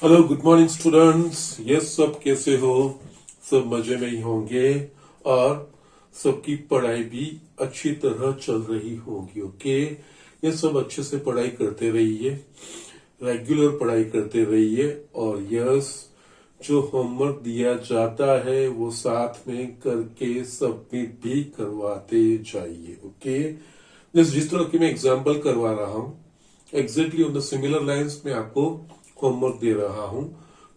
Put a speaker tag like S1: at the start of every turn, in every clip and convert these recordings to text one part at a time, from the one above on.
S1: Hello good morning students. ये सब कैसे हो? सब मजे में ही होंगे और सबकी पढ़ाई भी अच्छी तरह चल रही होगी। ओके, ये सब अच्छे से पढ़ाई करते रहिए, रेगुलर पढ़ाई करते रहिए और यस, जो होमवर्क दिया जाता है वो साथ में करके सबमिट भी करवाते जाइए। ओके, जिस तरह की मैं एग्जाम्पल करवा रहा हूँ exactly on the similar lines में आपको होमवर्क दे रहा हूं,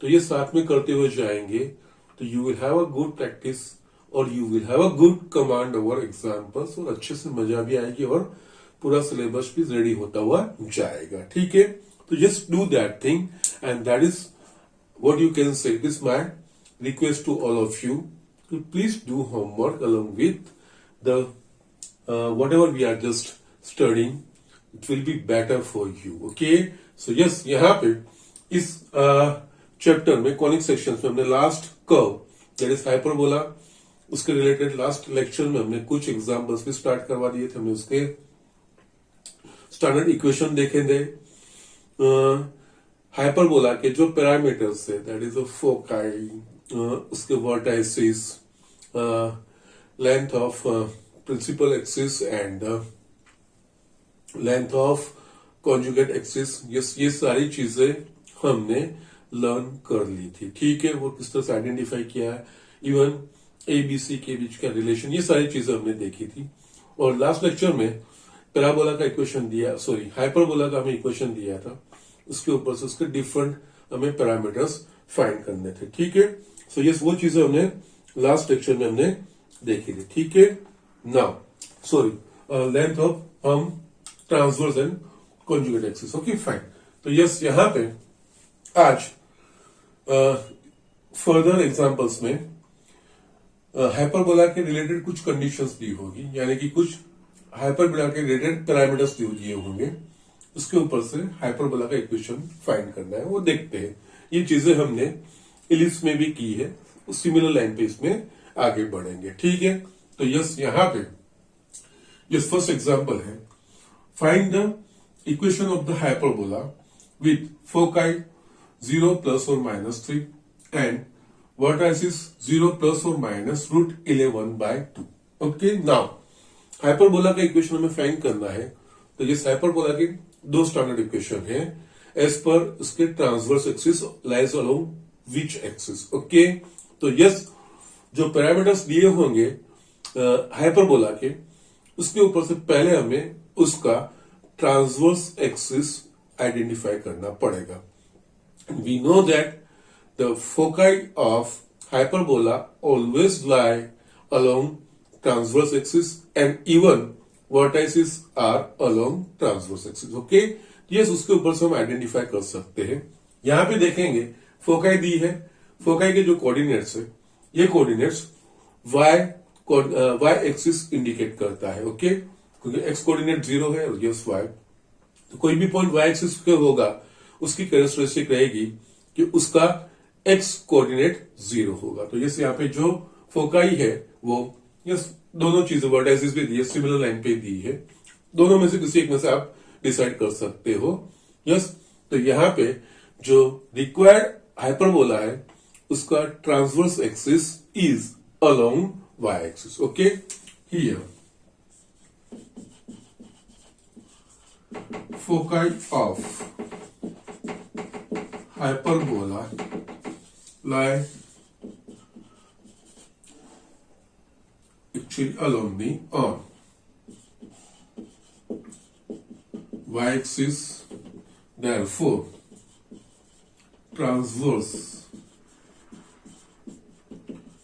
S1: तो ये साथ में करते हुए जाएंगे तो you will have a good practice और you will have a good command over examples और अच्छे से मजा भी आएगी और पूरा सिलेबस भी रेडी होता हुआ जाएगा। ठीक है, तो just do that thing and that is what you can say. It is my request to all of you to please do homework along with the whatever we are just studying. It will be better for you. Okay, so yes, यहाँ पे इस chapter में conic section में हमने last curve that is hyperbola उसके related last lecture में हमने कुछ एग्जांपल्स भी स्टार्ट करवा दिए थे। हमने उसके स्टैंडर्ड इक्वेशन देखे थे। हाइपरबोला के जो पैरामीटर्स है दैट इज फोकाई, उसके vertices, length of principal axis and length of conjugate axis, ये सारी चीजें हमने लर्न कर ली थी। ठीक है, वो किस तरह से आइडेंटिफाई किया है, इवन एबीसी के बीच का रिलेशन, ये सारी चीजें हमने देखी थी। और लास्ट लेक्चर में पैराबोला का इक्वेशन दिया, सॉरी हाइपरबोला का हमें इक्वेशन दिया था, उसके ऊपर से उसके डिफरेंट हमें पैरामीटर्स फाइंड करने थे। ठीक है, सो यस, वो चीजें हमने लास्ट लेक्चर में हमने देखी थी। ठीक है, नाउ सॉरी लेंथ ऑफ हम transverse and conjugate axis. Okay fine, तो यस यहाँ पे आज फर्दर एग्जांपल्स में हाइपरबोला के रिलेटेड कुछ कंडीशंस दी होगी, यानी कि कुछ हाइपरबोला के रिलेटेड पैरामीटर्स दिए होंगे, उसके ऊपर से हाइपरबोला का इक्वेशन फाइंड करना है, वो देखते हैं। ये चीजें हमने इलिप्स में भी की है, उस सिमिलर लाइन पे इसमें आगे बढ़ेंगे। ठीक है, तो यस यहाँ पे ये फर्स्ट एग्जांपल है, find the equation of the hyperbola with foci 0 plus और माइनस 3 एंड वर्टाइसिस 0 प्लस और माइनस √11/2। ओके, नाउ हाइपरबोला का इक्वेशन हमें फाइंड करना है, तो ये हाइपरबोला के दो स्टैंडर्ड इक्वेशन है एज पर उसके transverse axis lies along which axis. Okay, तो यस, जो पैरामीटर्स दिए होंगे हाइपरबोला के, उसके ऊपर से पहले हमें उसका ट्रांसवर्स एक्सिस आइडेंटिफाई करना पड़ेगा। We know that the foci of hyperbola always lie along transverse axis and even vertices are along transverse axis. Okay, yes, उसके ऊपर से हम आइडेंटिफाई कर सकते हैं। यहां पे देखेंगे फोकाई दी है, फोकाई के जो कोऑर्डिनेट्स है, ये कोऑर्डिनेट्स वाई एक्सिस इंडिकेट करता है। ओके, क्योंकि एक्स कोऑर्डिनेट 0 है और यस वाई, तो कोई भी पॉइंट वाई एक्सिस पे होगा उसकी कैरेक्टरिस्टिक रहेगी कि उसका एक्स कोऑर्डिनेट 0 होगा। तो यस, यहाँ पे जो फोकाई है वो यस दोनों चीजें वर्टाइसिस भी दी है, सिमिलर लाइन पे दी है, दोनों में से किसी एक में से आप डिसाइड कर सकते हो। यस, तो यहाँ पे जो रिक्वायर्ड हाइपरबोला है उसका transverse axis is along Y axis. Okay, here foci of hyperbola lie actually along the y-axis, therefore transverse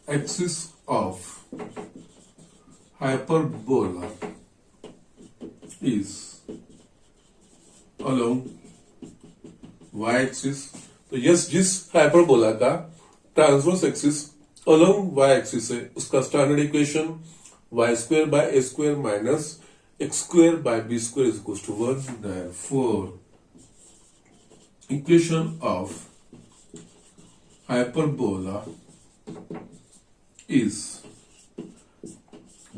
S1: axis of hyperbola is along y-axis। तो यस, जिस हाइपरबोला का transverse axis along Y axis है उसका standard equation y² / a² - x² / b² is equals to 1। Therefore, equation of hyperbola is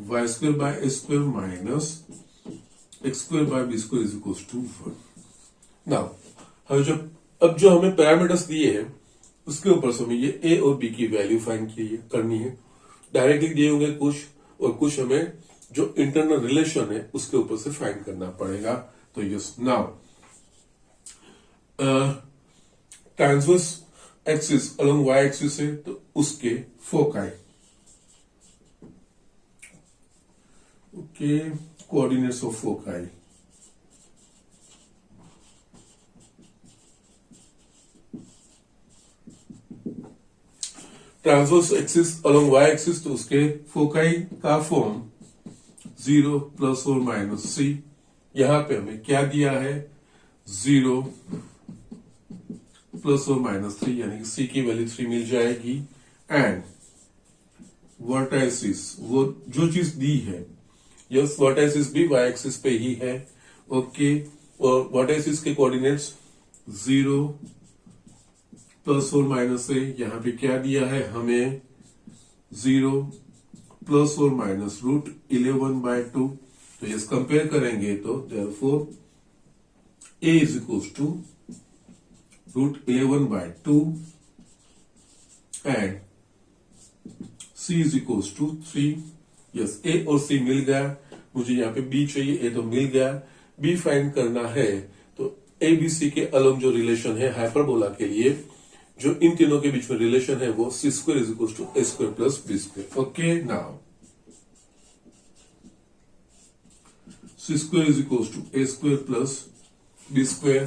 S1: y² / a² minus x² / b² is equals to 1। Now, अब जब अब जो हमें पैरामीटर्स दिए हैं उसके ऊपर से हमें ये ए और बी की वैल्यू फाइंड करनी है। डायरेक्टली दिए होंगे कुछ, और कुछ हमें जो इंटरनल रिलेशन है उसके ऊपर से फाइंड करना पड़ेगा। तो yes, now transverse axis along Y axis है, तो उसके foci, okay, coordinates of foci, transverse axis along Y axis, तो उसके फोकाई का फॉर्म 0 प्लस और माइनस सी। यहां पे हमें क्या दिया है, 0 प्लस और माइनस 3, यानी कि सी की वैल्यू 3 मिल जाएगी। एंड वर्टाइसिस, वो जो चीज दी है, यस, वर्टाइसिस भी वाई एक्सिस पे ही है, ओके। और वर्टाइसिस के कोऑर्डिनेट्स 0 प्लस और माइनस है। यहां पे क्या दिया है हमें, 0 प्लस और माइनस √11/2। तो यस, कंपेयर करेंगे तो therefore a is equal to √11/2 and c is equal to 3। Yes, a और c मिल गया, मुझे यहाँ पे b चाहिए, a तो मिल गया। b फाइंड करना है, तो a b c के अलोंग जो रिलेशन है हाइपरबोला के लिए, जो इन तीनों के बीच में रिलेशन है वो c² is equal to a² plus b²। Okay, now c² is equal to a² plus b²।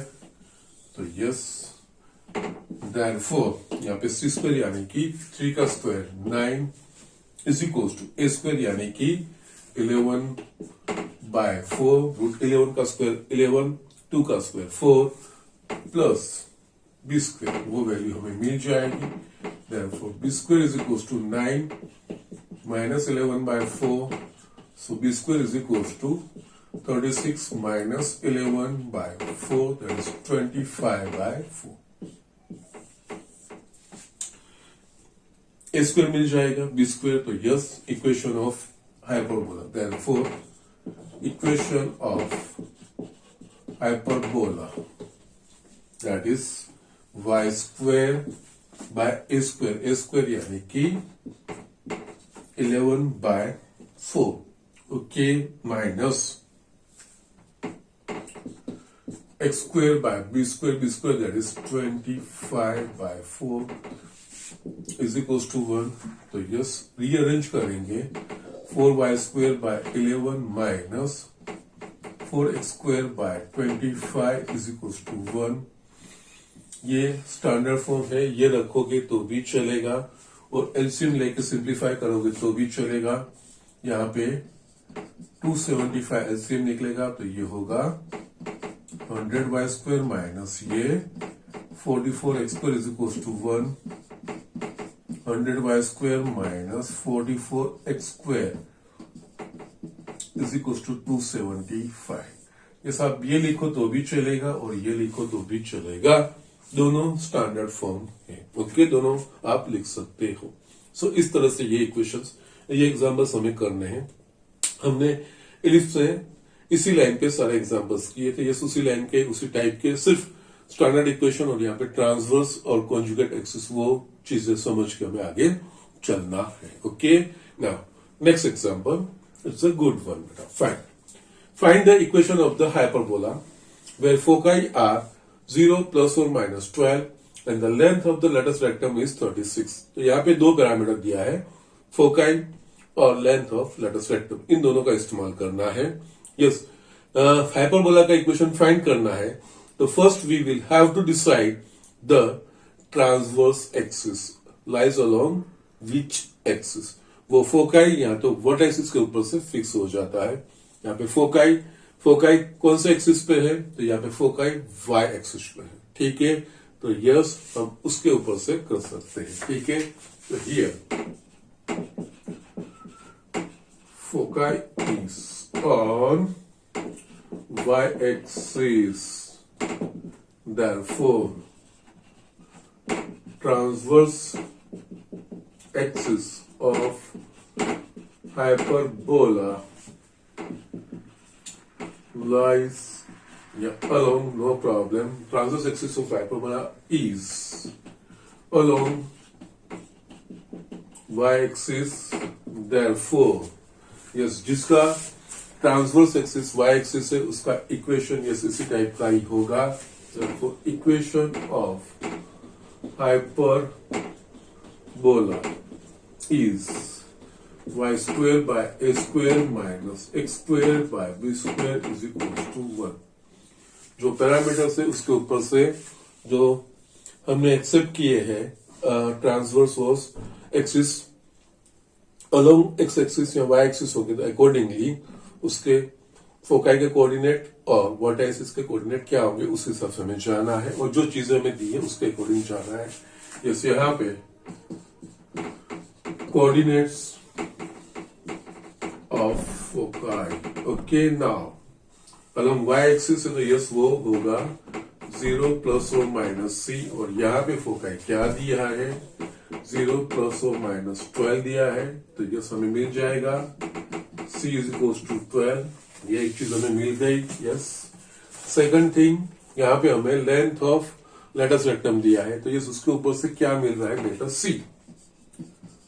S1: तो यस, देयरफॉर यहाँ पे c² यानी कि 3 का square 9 is equal to a² यानी कि 11/4, √11 का स्क्वायर 11, 2 का स्क्वायर 4 प्लस b², वो वैल्यू हमें मिल जाएगी। Therefore b² is equal to 9 minus 11/4, so b² is equal to 36 minus 11/4, that is 25/4। a² मिल जाएगा, b², तो yes, equation of hyperbola. Therefore equation of hyperbola, that is y² by a² यानी कि 11/4, okay, minus x² by b² that is 25/4 is equal to 1। तो yes, rearrange करेंगे, 4y² by 11 minus 4x² by 25 is equal to 1। ये standard form है, ये रखोगे तो भी चलेगा, और एलसीएम लेके सिंप्लीफाई करोगे तो भी चलेगा। यहाँ पे 275 एलसीएम निकलेगा, तो ये होगा 100y² माइनस ये 44x² is equal to 1, 100y² minus 44x² is equal to 275। ये आप ये लिखो तो भी चलेगा और ये लिखो तो भी चलेगा, दोनों स्टैंडर्ड फॉर्म है, ओके, दोनों आप लिख सकते हो। सो इस तरह से ये इक्वेशंस, ये एग्जांपल्स हमें करने हैं। हमने इलिप्स से इसी लाइन पे सारे एग्जांपल्स किए थे, ये उसी लाइन के उसी टाइप के, सिर्फ स्टैंडर्ड इक्वेशन और यहाँ पे ट्रांसवर्स और कॉन्जुगेट एक्सिस, वो चीजें समझ के हमें आगे चलना है। Okay, now next example, it's a good one बेटा। Find the equation of the hyperbola where foci are 0 plus और minus 12 and the length of the latus rectum is 36। तो यहाँ पे दो पैरामीटर दिया है, फोकाई और लेंथ ऑफ लेटस रेक्टम, इन दोनों का इस्तेमाल करना है। यस, हाइपरबोला का इक्वेशन फाइंड करना है, तो first we will have to decide the transverse axis lies along which axis. वो फोकाई या तो वर्टेक्सिस के ऊपर से फिक्स हो जाता है। यहाँ पे फोकाई कौन से एक्सिस पे है, तो यहाँ पे फोकाई वाई एक्सिस पे है, ठीक है। तो यस, हम उसके ऊपर से कर सकते हैं, ठीक है। तो here foci is on y axis, therefore transverse axis of hyperbola lies Yeah, along, no problem. Transverse axis of hyperbola is along y-axis. Therefore, yes, जिसका ट्रांसवर्स एक्सिस y-axis है उसका इक्वेशन यस इसी टाइप का ही होगा. Therefore, equation of hyperbola is y square by a square minus x square by b square is equals to 1. जो parameters है उसके ऊपर से जो हमने एक्सेप्ट किए हैं transverse verse axis along x axis या वाई एक्सिस होगी तो अकॉर्डिंगली उसके फोकाई के कोऑर्डिनेट और वर्टाइसिस के कोऑर्डिनेट क्या होंगे उस हिसाब से हमें जाना है और जो चीजें हमें दी है उसके अकॉर्डिंग जाना है. जैसे यहाँ पे coordinates of foci. Okay, now along Y axis है तो यस वो होगा 0 प्लस और माइनस सी और यहाँ पे फोकाई क्या दिया है 0 प्लस और माइनस 12 दिया है तो यस हमें मिल जाएगा c इज इक्वल्स टू 12. ये एक चीज हमें मिल गई. यस, सेकंड थिंग यहाँ पे हमें लेंथ ऑफ लेटस रेक्टम दिया है तो यस उसके ऊपर से क्या मिल रहा है letter c.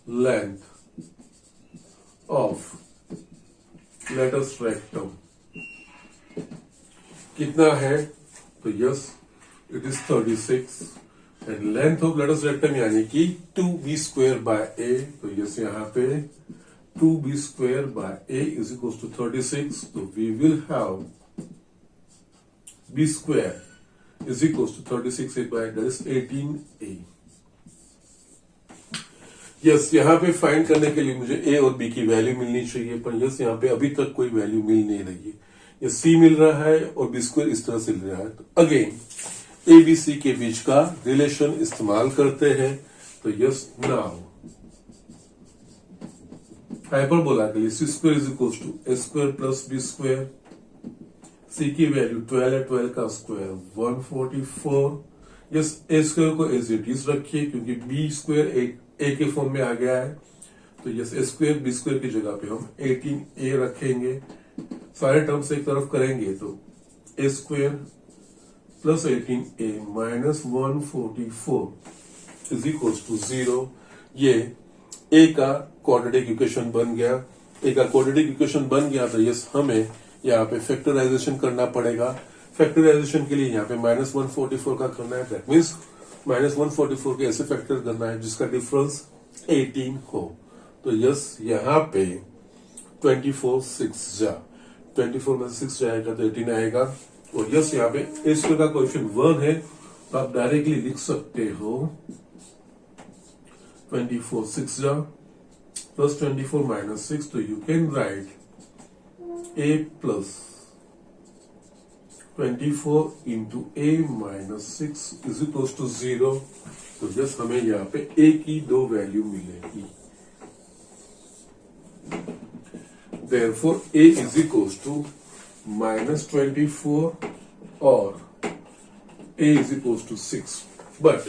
S1: Length of latus rectum कितना है तो yes it is 36 and length of latus rectum यानी कि 2b स्क्वायर बाय a तो यस यहाँ पे 2b square by a is equals to 36. So we will have b square is equals to 36 by that is 18a. Yes, यहाँ पे find करने के लिए मुझे a और b की वैल्यू मिलनी चाहिए पर यस यहाँ पे अभी तक कोई वैल्यू मिल नहीं रही है. ये c मिल रहा है और b स्क्वायर इस तरह से मिल रहा है. तो अगेन a b c के बीच का रिलेशन इस्तेमाल करते हैं तो यस नाउ हाइपरबोला के लिए c square is equal to a square plus b square. C की वैल्यू 12 है 12 का स्क्वायर 144. यस ए स्क्वायर को एज इट इज रखिए क्योंकि बी स्क्वायर ए के फॉर्म में आ गया है तो yes a square B square की जगह पे हम 18a रखेंगे. सारे टर्म्स एक तरफ करेंगे तो a square plus 18a minus 144 is equal to 0. ये ए का क्वाड्रेटिक इक्वेशन बन गया. ए का क्वाड्रेटिक इक्वेशन बन गया तो यस हमें यहाँ पे फैक्टराइजेशन करना पड़ेगा. फैक्टराइजेशन के लिए यहाँ पे माइनस 144 का करना है. दैट मीन्स माइनस 144 के ऐसे फैक्टर करना है जिसका डिफरेंस 18 हो. तो यस यहाँ पे 24 में 6 जाएगा तो 18 आएगा. और यस यहाँ पे ए स्क्वायर का कोएफिशिएंट 1 है तो आप डायरेक्टली लिख सकते हो 24 6 plus 24 minus 6 so you can write a plus 24 into a minus 6 is equals to 0. तो जस्ट हमें यहाँ पे a की दो वैल्यू मिलेगी. Therefore a is equals to minus 24 और a is equals to 6. But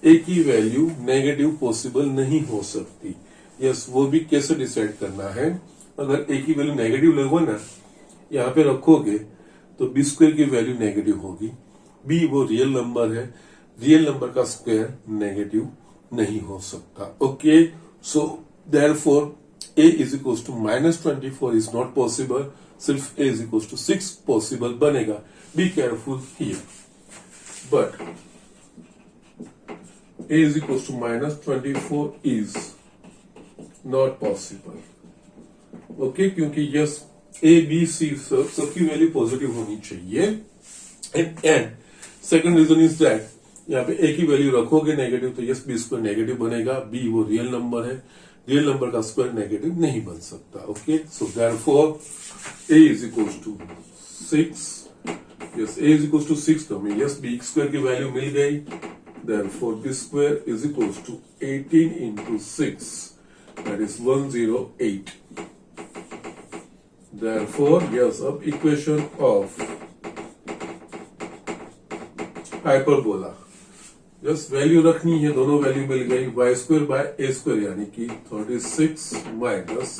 S1: a की वैल्यू नेगेटिव पॉसिबल नहीं हो सकती. यस, वो भी कैसे डिसाइड करना है. अगर a की वैल्यू नेगेटिव लगो ना यहाँ पे रखोगे तो b स्क्वायर की वैल्यू नेगेटिव होगी. b वो रियल नंबर है, रियल नंबर का स्क्वायर नेगेटिव नहीं हो सकता. Okay, so therefore a is equals to minus 24 is not possible. सिर्फ a is equals to 6 possible बनेगा. Be careful here. But a is equals to minus 24 is not possible. Okay, क्योंकि yes a b c सबकी value positive होनी चाहिए. And second reason is that यहाँ पे a की value रखोगे negative तो यस b स्क्वायर नेगेटिव बनेगा. b वो रियल नंबर है, रियल नंबर का स्क्वायर नेगेटिव नहीं बन सकता. Okay, so therefore a is equals to 6. Yes, a is equals to 6 तो हमें यस b स्क्वायर की वैल्यू मिल गई. Therefore, b square is equals to 18 into 6. That is 108. Therefore, yes, अब equation of hyperbola. Just value रखनी है, दोनों value मिल गई. y square by a square यानी कि 36 minus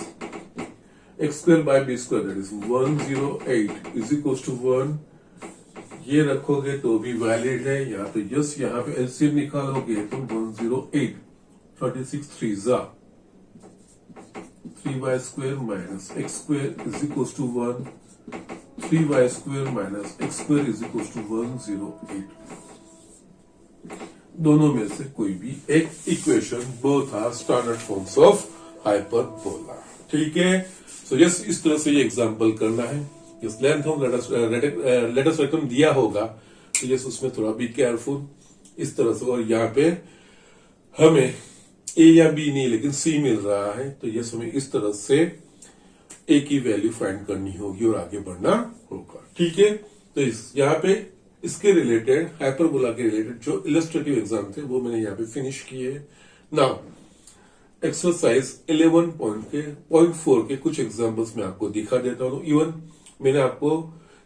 S1: x square by b square that is 108 is equals to 1. ये रखोगे तो भी वैलिड है। यहाँ पे यस, यहाँ पे एलसीएम निकालोगे तो 108, 36 3 जा 3y square minus x square is equal to 1, 3y square minus x square is equal to 108। दोनों में से कोई भी एक equation, both are standard forms of hyperbola. ठीक है, सो यस, इस तरह से ये एग्जांपल करना है। इस लेंथ ऑफ लेटस रेक्टम दिया होगा तो यस उसमें थोड़ा बी केयरफुल इस तरह से। और यहाँ पे हमें ए या बी नहीं लेकिन सी मिल रहा है तो यस हमें इस तरह से ए की वैल्यू फाइंड करनी होगी और आगे बढ़ना होगा। ठीक है, तो इस यहाँ पे इसके रिलेटेड, हाइपरबोला के रिलेटेड जो इलस्ट्रेटिव एग्जाम थे वो मैंने यहाँ पे फिनिश किए। नाउ एक्सरसाइज 11.4 के कुछ एग्जांपल्स मैं आपको दिखा देता हूँ। इवन मैंने आपको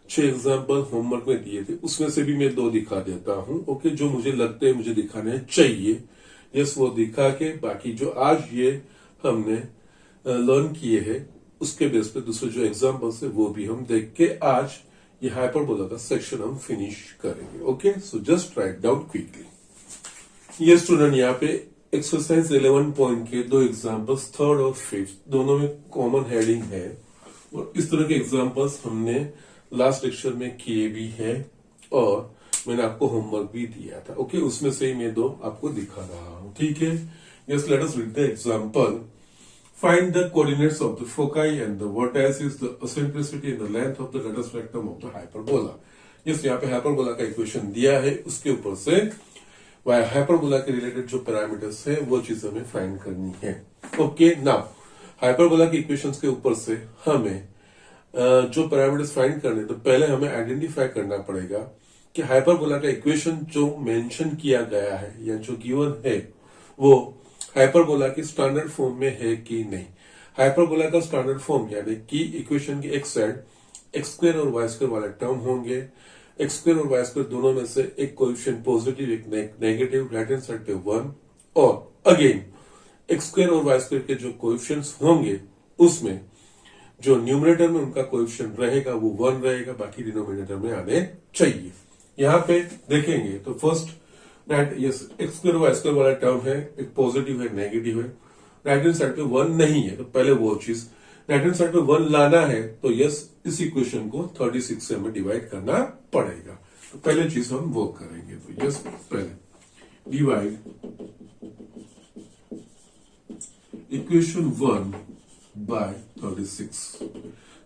S1: 6 एग्जांपल होमवर्क में दिए थे, उसमें से भी मैं 2 दिखा देता हूँ। ओके, जो मुझे लगते हैं मुझे दिखाने चाहिए, यस वो दिखा के बाकी जो आज ये हमने लर्न किए हैं उसके बेस पे दूसरे जो एग्जांपल्स है वो भी हम देख के आज ये हाइपरबोला का सेक्शन हम फिनिश करेंगे। Okay, so just write down quickly. ये स्टूडेंट यहाँ पे एक्सरसाइज 11 पॉइंट के 2 एग्जांपल्स, थर्ड और फिफ्थ, दोनों में कॉमन हेडिंग है और इस तरह के एग्जांपल्स हमने लास्ट लेक्चर में किए भी हैं और मैंने आपको होमवर्क भी दिया था। ओके, उसमें से ही मैं 2 आपको दिखा रहा हूं। ठीक है, yes, let us read the example. Find the coordinates of the foci and the vertices, the eccentricity and the length of the latus rectum of the hyperbola. yes, यहाँ पे हाइपरबोला का इक्वेशन दिया है, उसके ऊपर से हाइपरबोला के related जो पैरामीटर्स है वो चीज हमें फाइंड करनी है। ओके, नाउ हाइपरबोला के इक्वेशंस के ऊपर से हमें जो पैरामीटर्स फाइंड करने, तो पहले हमें आइडेंटिफाई करना पड़ेगा कि हाइपरबोला का इक्वेशन जो मेंशन किया गया है या जो गिवन है वो हाइपरबोला की स्टैंडर्ड फॉर्म में है कि नहीं। हाइपरबोला का स्टैंडर्ड फॉर्म यानी कि इक्वेशन की एक साइड एक्स स्क्वायर और वाई स्क्वायर वाले टर्म होंगे। एक्स स्क्वायर और वाई स्क्वायर दोनों में से एक कोएफिशिएंट पॉजिटिव एक नेगेटिव, राइट हैंड साइड पे 1, और अगेन एक्स स्क्वायर और वाई स्क्वायर के जो कोएफिशिएंट्स होंगे उसमें जो न्यूमरेटर में उनका कोएफिशिएंट रहेगा वो 1 रहेगा, बाकी डिनोमिनेटर में आने चाहिए। यहाँ पे देखेंगे तो first yes x square y square वाला टर्म है, एक पॉजिटिव है नेगेटिव है, राइट हैंड साइड पे 1 नहीं है, तो पहले वो चीज राइट हैंड साइड पे 1 लाना है तो यस इस इक्वेशन को 36 से हमें डिवाइड करना पड़ेगा। तो पहले चीज हम वो करेंगे, तो यस पहले डिवाइड इक्वेशन 1 बाय 36।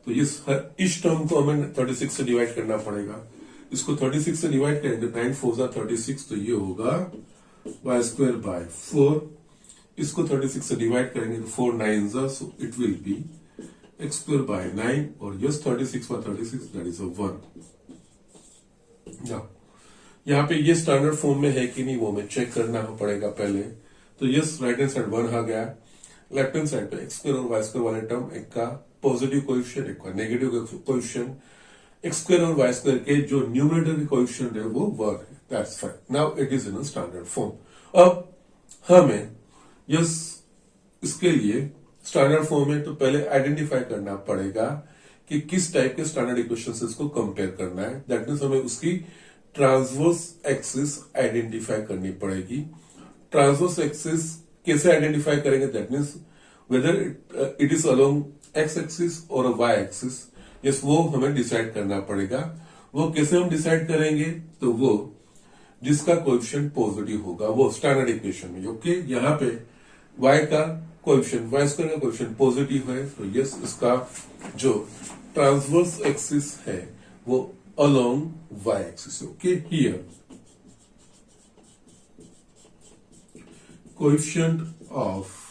S1: तो यस इस टर्म को हमें 36 से डिवाइड करना पड़ेगा। इसको 36 से डिवाइड करेंगे 9 4 जा 36, तो ये होगा वाई स्क्वायर बाय 4। इसको 36 से डिवाइड करेंगे तो 4 9 जा, सो it will be x square bye 9, और यस 36 बाय 36 दैट इज 1। यहाँ पे ये स्टैंडर्ड फॉर्म में है कि नहीं वो हमें चेक करना पड़ेगा पहले। तो यस राइट हैंड साइड 1 आ गया, लेफ्ट हैंड साइड पे एक्स स्क्वायर और वाई स्क्वायर वाले टर्म, एक का पॉजिटिव कोएफिशिएंट एक का नेगेटिव कोएफिशिएंट, एक्स स्क्वायर और वाई स्क्वायर के जो न्यूमरेटर के कोएफिशिएंट है वो 1 है, that's fine. Now it is in standard form. अब हमें यस इसके लिए स्टैंडर्ड फॉर्म में तो पहले आइडेंटिफाई करना पड़ेगा कि किस टाइप के स्टैंडर्ड इक्वेशंस इसको कंपेयर करना है। दैट मीन्स हमें उसकी ट्रांसवर्स एक्सिस आइडेंटिफाई करनी पड़ेगी। ट्रांसवर्स एक्सिस कैसे आइडेंटिफाई करेंगे, that means whether it is along x axis और वाई एक्सिस, यस वो हमें डिसाइड करना पड़ेगा। वो कैसे हम डिसाइड करेंगे, तो वो जिसका कोएफिशिएंट पॉजिटिव होगा वो स्टैंडर्ड इक्वेशन में। ओके, यहाँ पे y का कोएफिशिएंट वाई स्क्वायर का कोएफिशिएंट पॉजिटिव है, तो यस इसका जो ट्रांसवर्स एक्सिस है वो along y axis. Okay, here coefficient of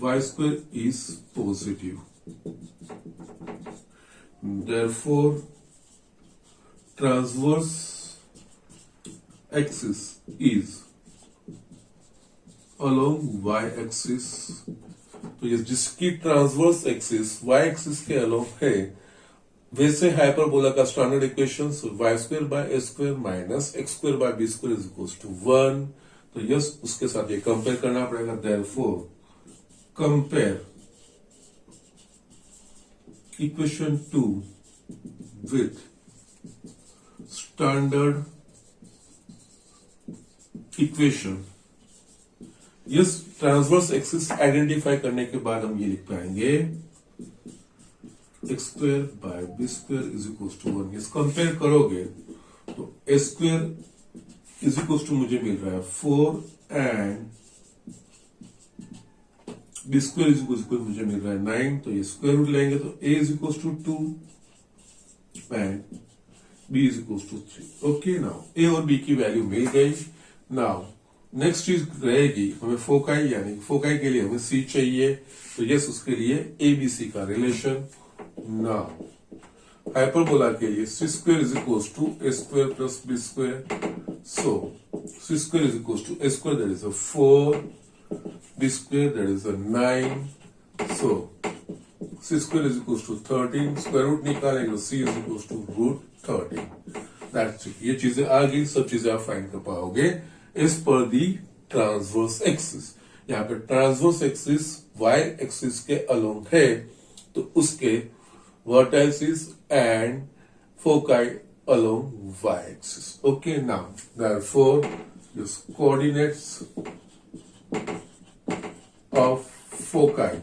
S1: y square is positive, therefore transverse axis is along y axis। तो ये जिसकी ट्रांसवर्स एक्सिस y एक्सिस के अलोंग है वैसे हाइपरबोला का standard equation y square by a square minus x square by b square is equal to 1। तो yes उसके साथ ये कंपेयर करना पड़ेगा, therefore compare equation 2 with standard equation. Yes, transverse axis identify करने के बाद हम ये लिख पाएंगे x square by b square is equal to 1। Yes, compare करोगे तो a square is equal to मुझे मिल रहा है 4 and b square is equal to मुझे मिल रहा है 9। तो ये स्क्वायर रूट लेंगे तो a is equal to 2 and b is equal to 3। Okay, now a और बी की वैल्यू मिल गई। नाउ नेक्स्ट चीज रहेगी हमें फोकाई, यानी फोकाई के लिए हमें सी चाहिए। तो यस, उसके लिए ए बी सी का रिलेशन। नाउ हाइपरबोला के लिए c square is equal to a square plus b square. So c square is equal to a square that is a 4, b square that is a 9. So c square is equals to 13. Square root निकालेंगे तो c is equals to root 13. That's it. ये चीजें आ गई, सब चीजें आप find कर पाओगे एज पर दी ट्रांसवर्स एक्सिस। यहाँ पे ट्रांसवर्स एक्सिस y एक्सिस के अलोंग है तो उसके vertices and foci along y axis. Okay, now therefore this coordinates of foci,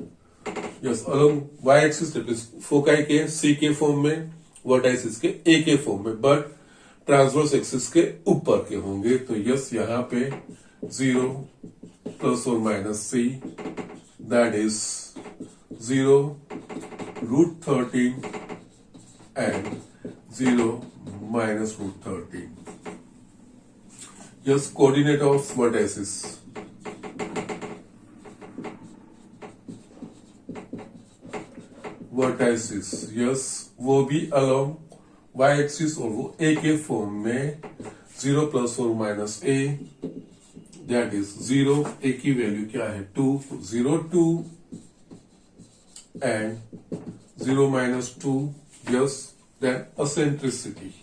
S1: yes, along y-axis that is foci के c के फॉर्म में, वर्टाइसिस के a के फॉर्म में, बट ट्रांसवर्स एक्सिस के ऊपर के होंगे। तो यस, यहाँ पे 0 प्लस और minus c that is 0 root 13 and 0 minus root 13। Yes, coordinate of vertices vertices, yes, वो भी अलोंग वाई एक्सिस और वो ए के फॉर्म में 0 प्लस और minus a that is 0। A की वैल्यू क्या है 2, 0 2 and 0 minus 2। Yes, then eccentricity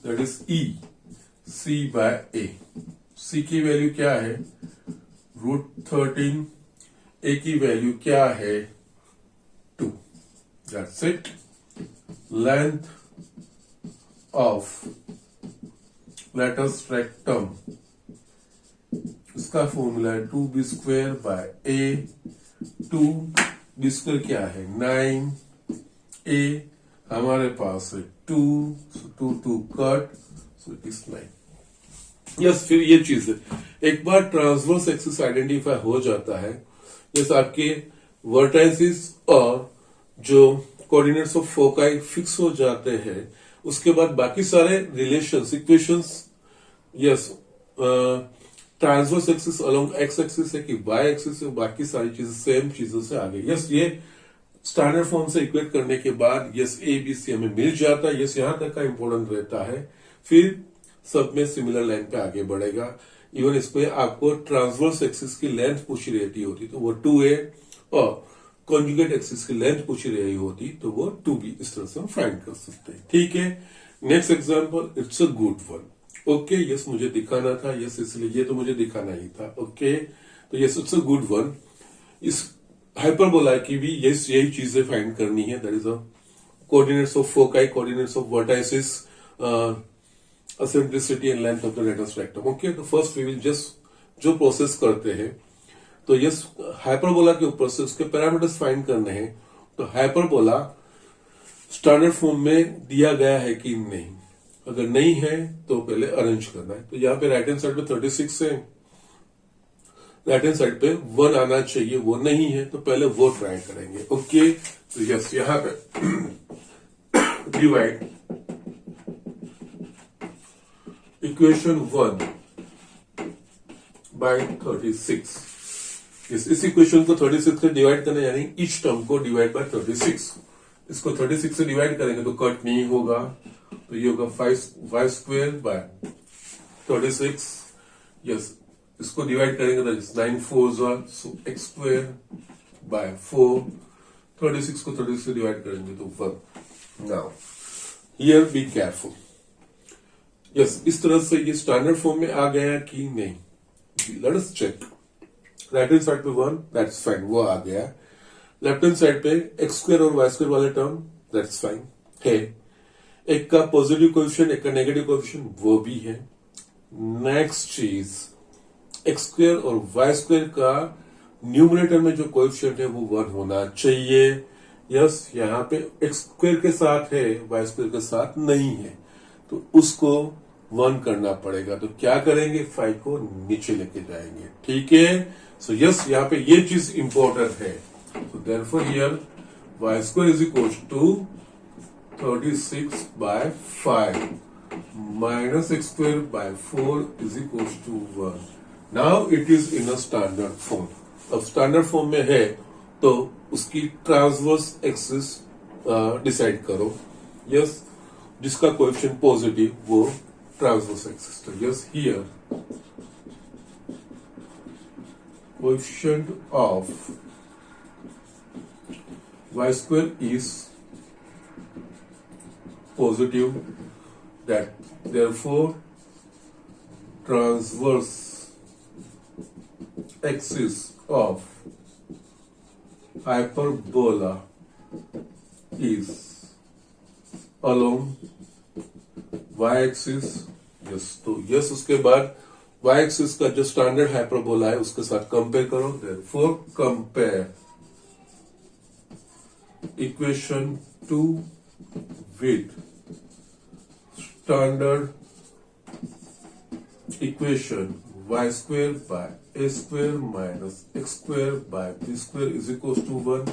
S1: that is e c by a. C की वैल्यू क्या है रूट 13, ए की वैल्यू क्या है 2। That's it. Length of latus rectum, इसका फॉर्मूला है 2b square by A. 2b square क्या है 9, ए हमारे पास है 2, so 2 cut, so it is 9। Yes, फिर ये चीज है, एक बार ट्रांसवर्स एक्सिस आइडेंटिफाई हो जाता है, जैसे आपके वर्टाइसिस और जो कोऑर्डिनेट्स ऑफ फोकाई फिक्स हो जाते हैं, उसके बाद बाकी सारे relations, equations, yes, transverse axis along x axis है कि वाई एक्सिस है, बाकी सारी चीजें सेम चीजों से आ गई। यस, ये स्टैंडर्ड फॉर्म से इक्वेट करने के बाद यस ए बी सी हमें मिल जाता है। यस, यहां तक का इंपॉर्टेंट रहता है, फिर सब में सिमिलर लाइन पे आगे बढ़ेगा। इवन इसको आपको ट्रांसवर्स एक्सिस की लेंथ पूछी रहती होती तो वो 2a, और कॉन्जुगेट एक्सिस की लेंथ पूछी रही होती तो वो 2b। इस तरह से हम फाइंड कर सकते हैं। ठीक है, next example, it's a good one. Okay, yes, मुझे दिखाना था, यस, इसलिए ये तो मुझे दिखाना ही था। ओके, तो yes, it's a good one. इस हाइपरबोला की भी यस यही चीजें फाइंड करनी है, that is a coordinates of foci, coordinates of vertices, eccentricity and length of the lattice rectum. Okay, तो फर्स्ट वी विल जस्ट जो प्रोसेस करते हैं, तो यस, हाइपरबोला के ऊपर से उसके पैरामीटर्स फाइंड करने हैं। तो हाइपरबोला स्टैंडर्ड फॉर्म में दिया गया है कि नहीं, अगर नहीं है तो पहले अरेंज करना है। तो यहाँ पे राइट हैंड साइड पे 36 है, राइट हैंड साइड पे 1 आना चाहिए, वो नहीं है तो पहले वो ट्राई करेंगे। ओके, तो यस, यहाँ पे डिवाइड इक्वेशन 1 बाय 36। इस इक्वेशन को 36 से डिवाइड करना, यानी ईच टर्म को डिवाइड बाय 36। इसको 36 से डिवाइड करेंगे तो कट नहीं होगा, तो ये होगा 5y स्क्वेयर बाय 36। यस, इसको डिवाइड करेंगे तो 9 4s are, so x square by 4। 36 को 36 से डिवाइड करेंगे तो 1। Now here be careful. Yes, इस तरह से ये स्टैंडर्ड फॉर्म में आ गया कि नहीं, let us check. Right hand side पे 1, दैट्स फाइन, वो आ गया। लेफ्ट हैंड साइड पे एक्स स्क्वायर और वाई स्क्वायर वाले टर्म दैट्स फाइन है। एक का पॉजिटिव कोएफिशिएंट, एक का नेगेटिव कोएफिशिएंट, वो भी है। नेक्स्ट चीज, एक्स स्क्वायर और वाई स्क्वायर का न्यूमरेटर में जो कोएफिशिएंट है वो 1 होना चाहिए। यस, यहाँ पे एक्स स्क्वायर के साथ है, वाई स्क्वायर के साथ नहीं है, तो उसको 1 करना पड़ेगा। तो क्या करेंगे, 5 को नीचे लेके जाएंगे। ठीक है, सो यस, यहाँ पे ये चीज इंपॉर्टेंट है। So therefore here y square is equal to 36/5 minus x square by 4 is equals to 1. Now it is in a standard form. अब स्टैंडर्ड फॉर्म में है तो उसकी ट्रांसवर्स एक्सिस डिसाइड करो। यस, जिसका कोएफिशिएंट पॉजिटिव वो transverse axis. तो yes, here coefficient of y square is positive, that therefore transverse axis of hyperbola is along y-axis। Yes, तो यस उसके बाद y-axis का जो स्टैंडर्ड हाइपरबोला है उसके साथ कंपेयर करो। therefore compare equation 2 with standard equation y square by a square minus x square by b square is equals to 1।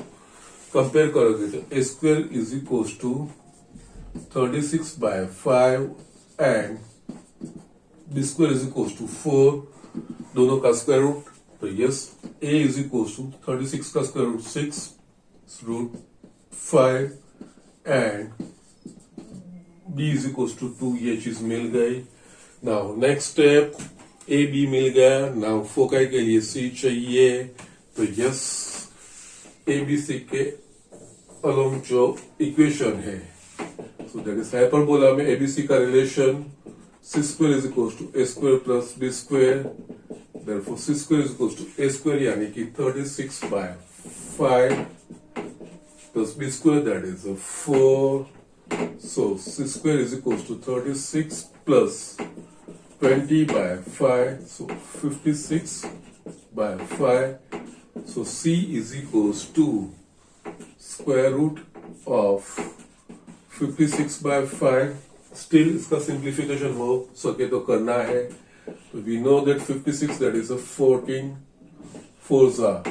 S1: Compare करोगे तो a square is equals to 36/5 and b square is equals to 4, दोनों का square root. तो yes, a is equals to 36 का square root 6 root 5 and b is equals to 2, ये चीज मिल गई। Now next step, a b मिल गया। नाउ फोकाई के लिए सी चाहिए। तो यस, ए बी सी के अलोंग जो इक्वेशन है, सो दैट इज हाइपरबोला में एबीसी का relation c square is equal to a square plus b square. Therefore c square is equal to a square यानी कि 36/5 plus b square, that is a 4. So c square is equals to 36 plus 20/5, so 56/5. So c is equals to square root of 56/5। Still इसका simplification हो सके तो करना है। So we know that 56, that is a 14 4s are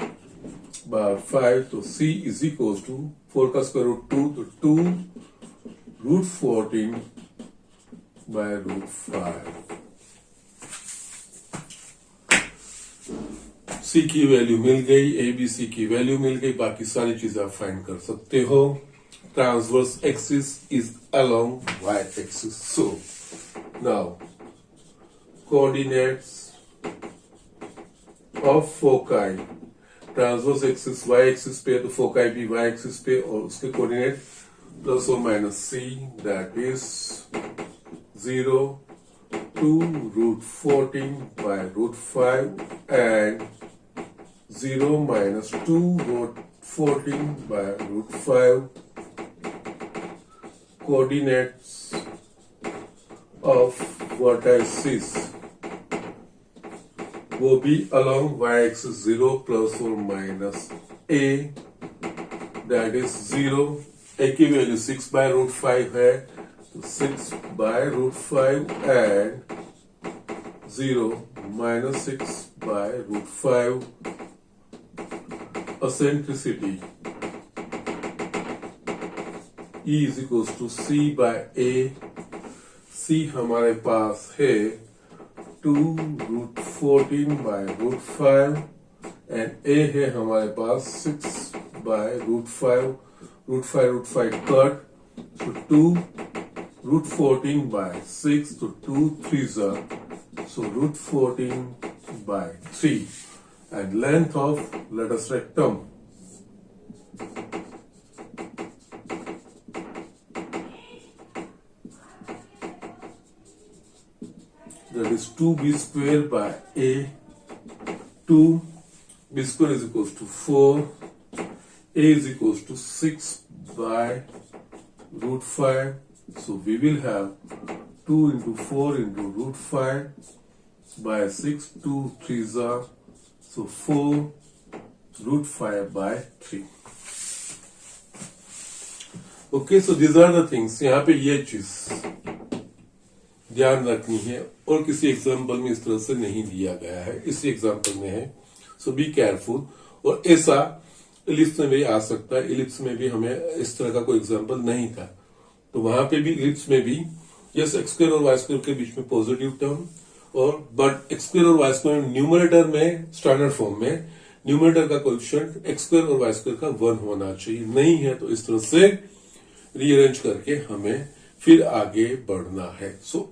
S1: by 5, तो c is equals to 4 का square root 2, तो 2 root 14 by root 5। c की वैल्यू मिल गई, ए बी सी की वैल्यू मिल गई, बाकी सारी चीजें आप फाइंड कर सकते हो। Transverse axis is along y axis. So now coordinates of foci, transverse axis y axis पे, तो फोकाई भी y एक्सिस पे, और उसके कोऑर्डिनेट प्लस और minus c, that is 0 2 root 14 by root 5 and 0 minus 2 root 14 by root 5। Coordinates of vertices वो भी along y-axis 0 plus or minus a, that is 0। a की वैल्यू 6 by root 5 है, तो 6 by root 5 and 0 minus 6 by root 5। eccentricity E is equals to C by A। C हमारे पास है 2 root 14 by root 5 and A है हमारे पास 6 बाय रूट 5। रूट 5 कट, तो 2 रूट 14 बाय 6, तो 2 3s are, so root 14 by 3 and length of, let us rectum, that is 2b square by a, 2b square is equals to 4, a is equals to 6 by root 5. So we will have 2 into 4 into root 5 by 6. 2 3s are, so 4 root 5 by 3. Okay, so these are the things. यहाँ पे ये चीज ध्यान रखनी है और किसी example में इस तरह से नहीं दिया गया है, इसी एग्जाम्पल में है. सो बी केयरफुल. और ऐसा इलिप्स में भी आ सकता है. इलिप्स में भी हमें इस तरह का कोई एग्जाम्पल नहीं था, तो वहां पे भी इलिप्स में भी यस एक्स स्क्वायर और वाई स्क्वायर के बीच में पॉजिटिव टर्म, और बट एक्स स्क्वायर और वाई स्क्वायर न्यूमरेटर में स्टैंडर्ड फॉर्म में न्यूमरेटर का कोएफिशिएंट एक्स स्क्वायर और वाई स्क्वायर का 1 होना चाहिए. नहीं है तो इस तरह से रीअरेंज करके हमें फिर आगे बढ़ना है. सो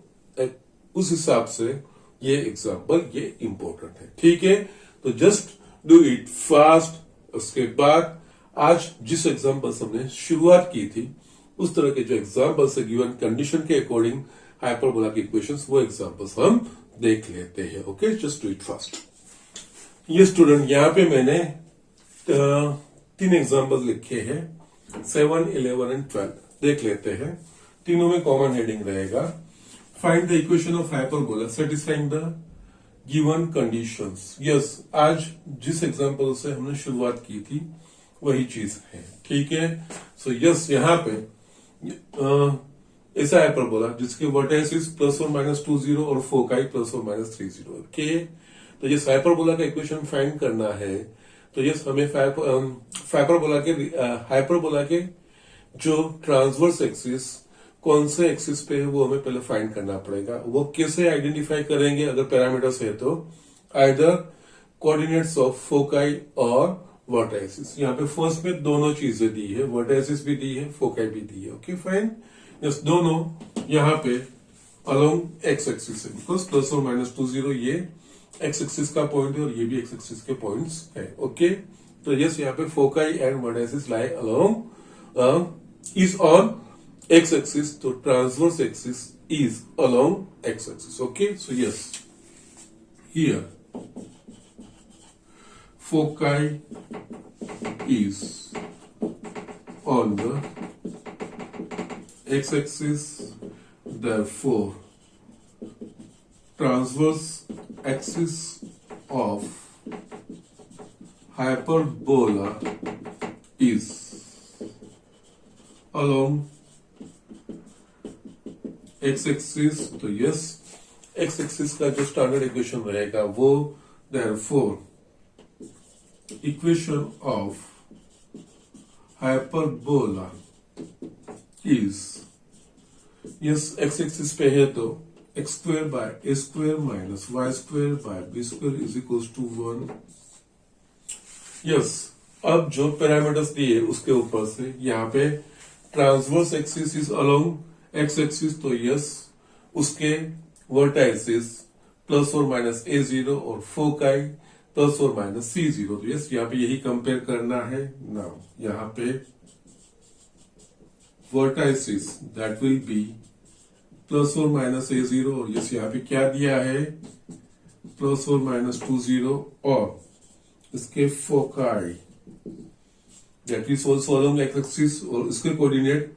S1: उस हिसाब से ये एग्जाम्पल ये इंपॉर्टेंट है. ठीक है, तो जस्ट डू इट फास्ट. उसके बाद आज जिस एग्जाम्पल से हमने शुरुआत की थी उस तरह के जो एग्जाम्पल्स है गिवन कंडीशन के अकॉर्डिंग हाइपरबोला के इक्वेशंस, वो एग्जाम्पल्स हम देख लेते हैं. Okay, just do it fast. ये स्टूडेंट यहाँ पे मैंने 3 एग्जाम्पल लिखे हैं, 7, 11 एंड 12. देख लेते हैं. तीनों में कॉमन हेडिंग रहेगा. Find the equation of hyperbola satisfying the given conditions. Yes, आज जिस एग्जाम्पल से हमने शुरुआत की थी वही चीज है. ठीक है, सो यस यहाँ पे ऐसा हाइपरबोला जिसके वर्टेक्स प्लस और माइनस 20 और फोकाई प्लस और माइनस 30. ओके, तो ये हाइपरबोला का इक्वेशन फाइंड करना है. तो यस, हमें हाइपरबोला के जो ट्रांसवर्स एक्सिस कौन से एक्सिस पे है वो हमें पहले फाइंड करना पड़ेगा. वो कैसे आइडेंटिफाई करेंगे अगर पैरामीटर्स है तो? आइदर कोऑर्डिनेट्स ऑफ फोकाई और वर्टेक्सिस. यहाँ पे फर्स्ट में दोनों चीजें दी है, वर्टेक्सिस भी दी है, फोकाई भी दी है. Okay fine. यस, दोनों यहाँ पे अलोंग एक्स एक्सिस है, बिकॉज प्लस और माइनस 20 ये एक्स एक्सिस का पॉइंट है और ये भी एक्स एक्सिस के पॉइंट्स है. ओके, तो यस यहाँ पे foci and vertices lie along is on x axis, तो transverse axis is along x axis. Okay, so yes, here foci is on the x axis, therefore transverse axis of hyperbola is along x axis. तो yes, x axis का जो standard equation रहेगा वो therefore equation of hyperbola is, yes x axis पे है तो x square by a square minus y square by b square is equal to 1. Yes, अब जो पैरामीटर्स दिए उसके ऊपर से यहाँ पे transverse axis is along x axis, तो यस उसके वर्टाइसिस प्लस और माइनस A0 और फोकाई प्लस और माइनस C0. तो यस यहाँ पे यही कंपेयर करना है. नाउ यहाँ पे vertices that will be plus और माइनस A0 और यस यहाँ पे क्या दिया है प्लस और माइनस 20 और इसके foci that is also along x axis और इसके कोऑर्डिनेट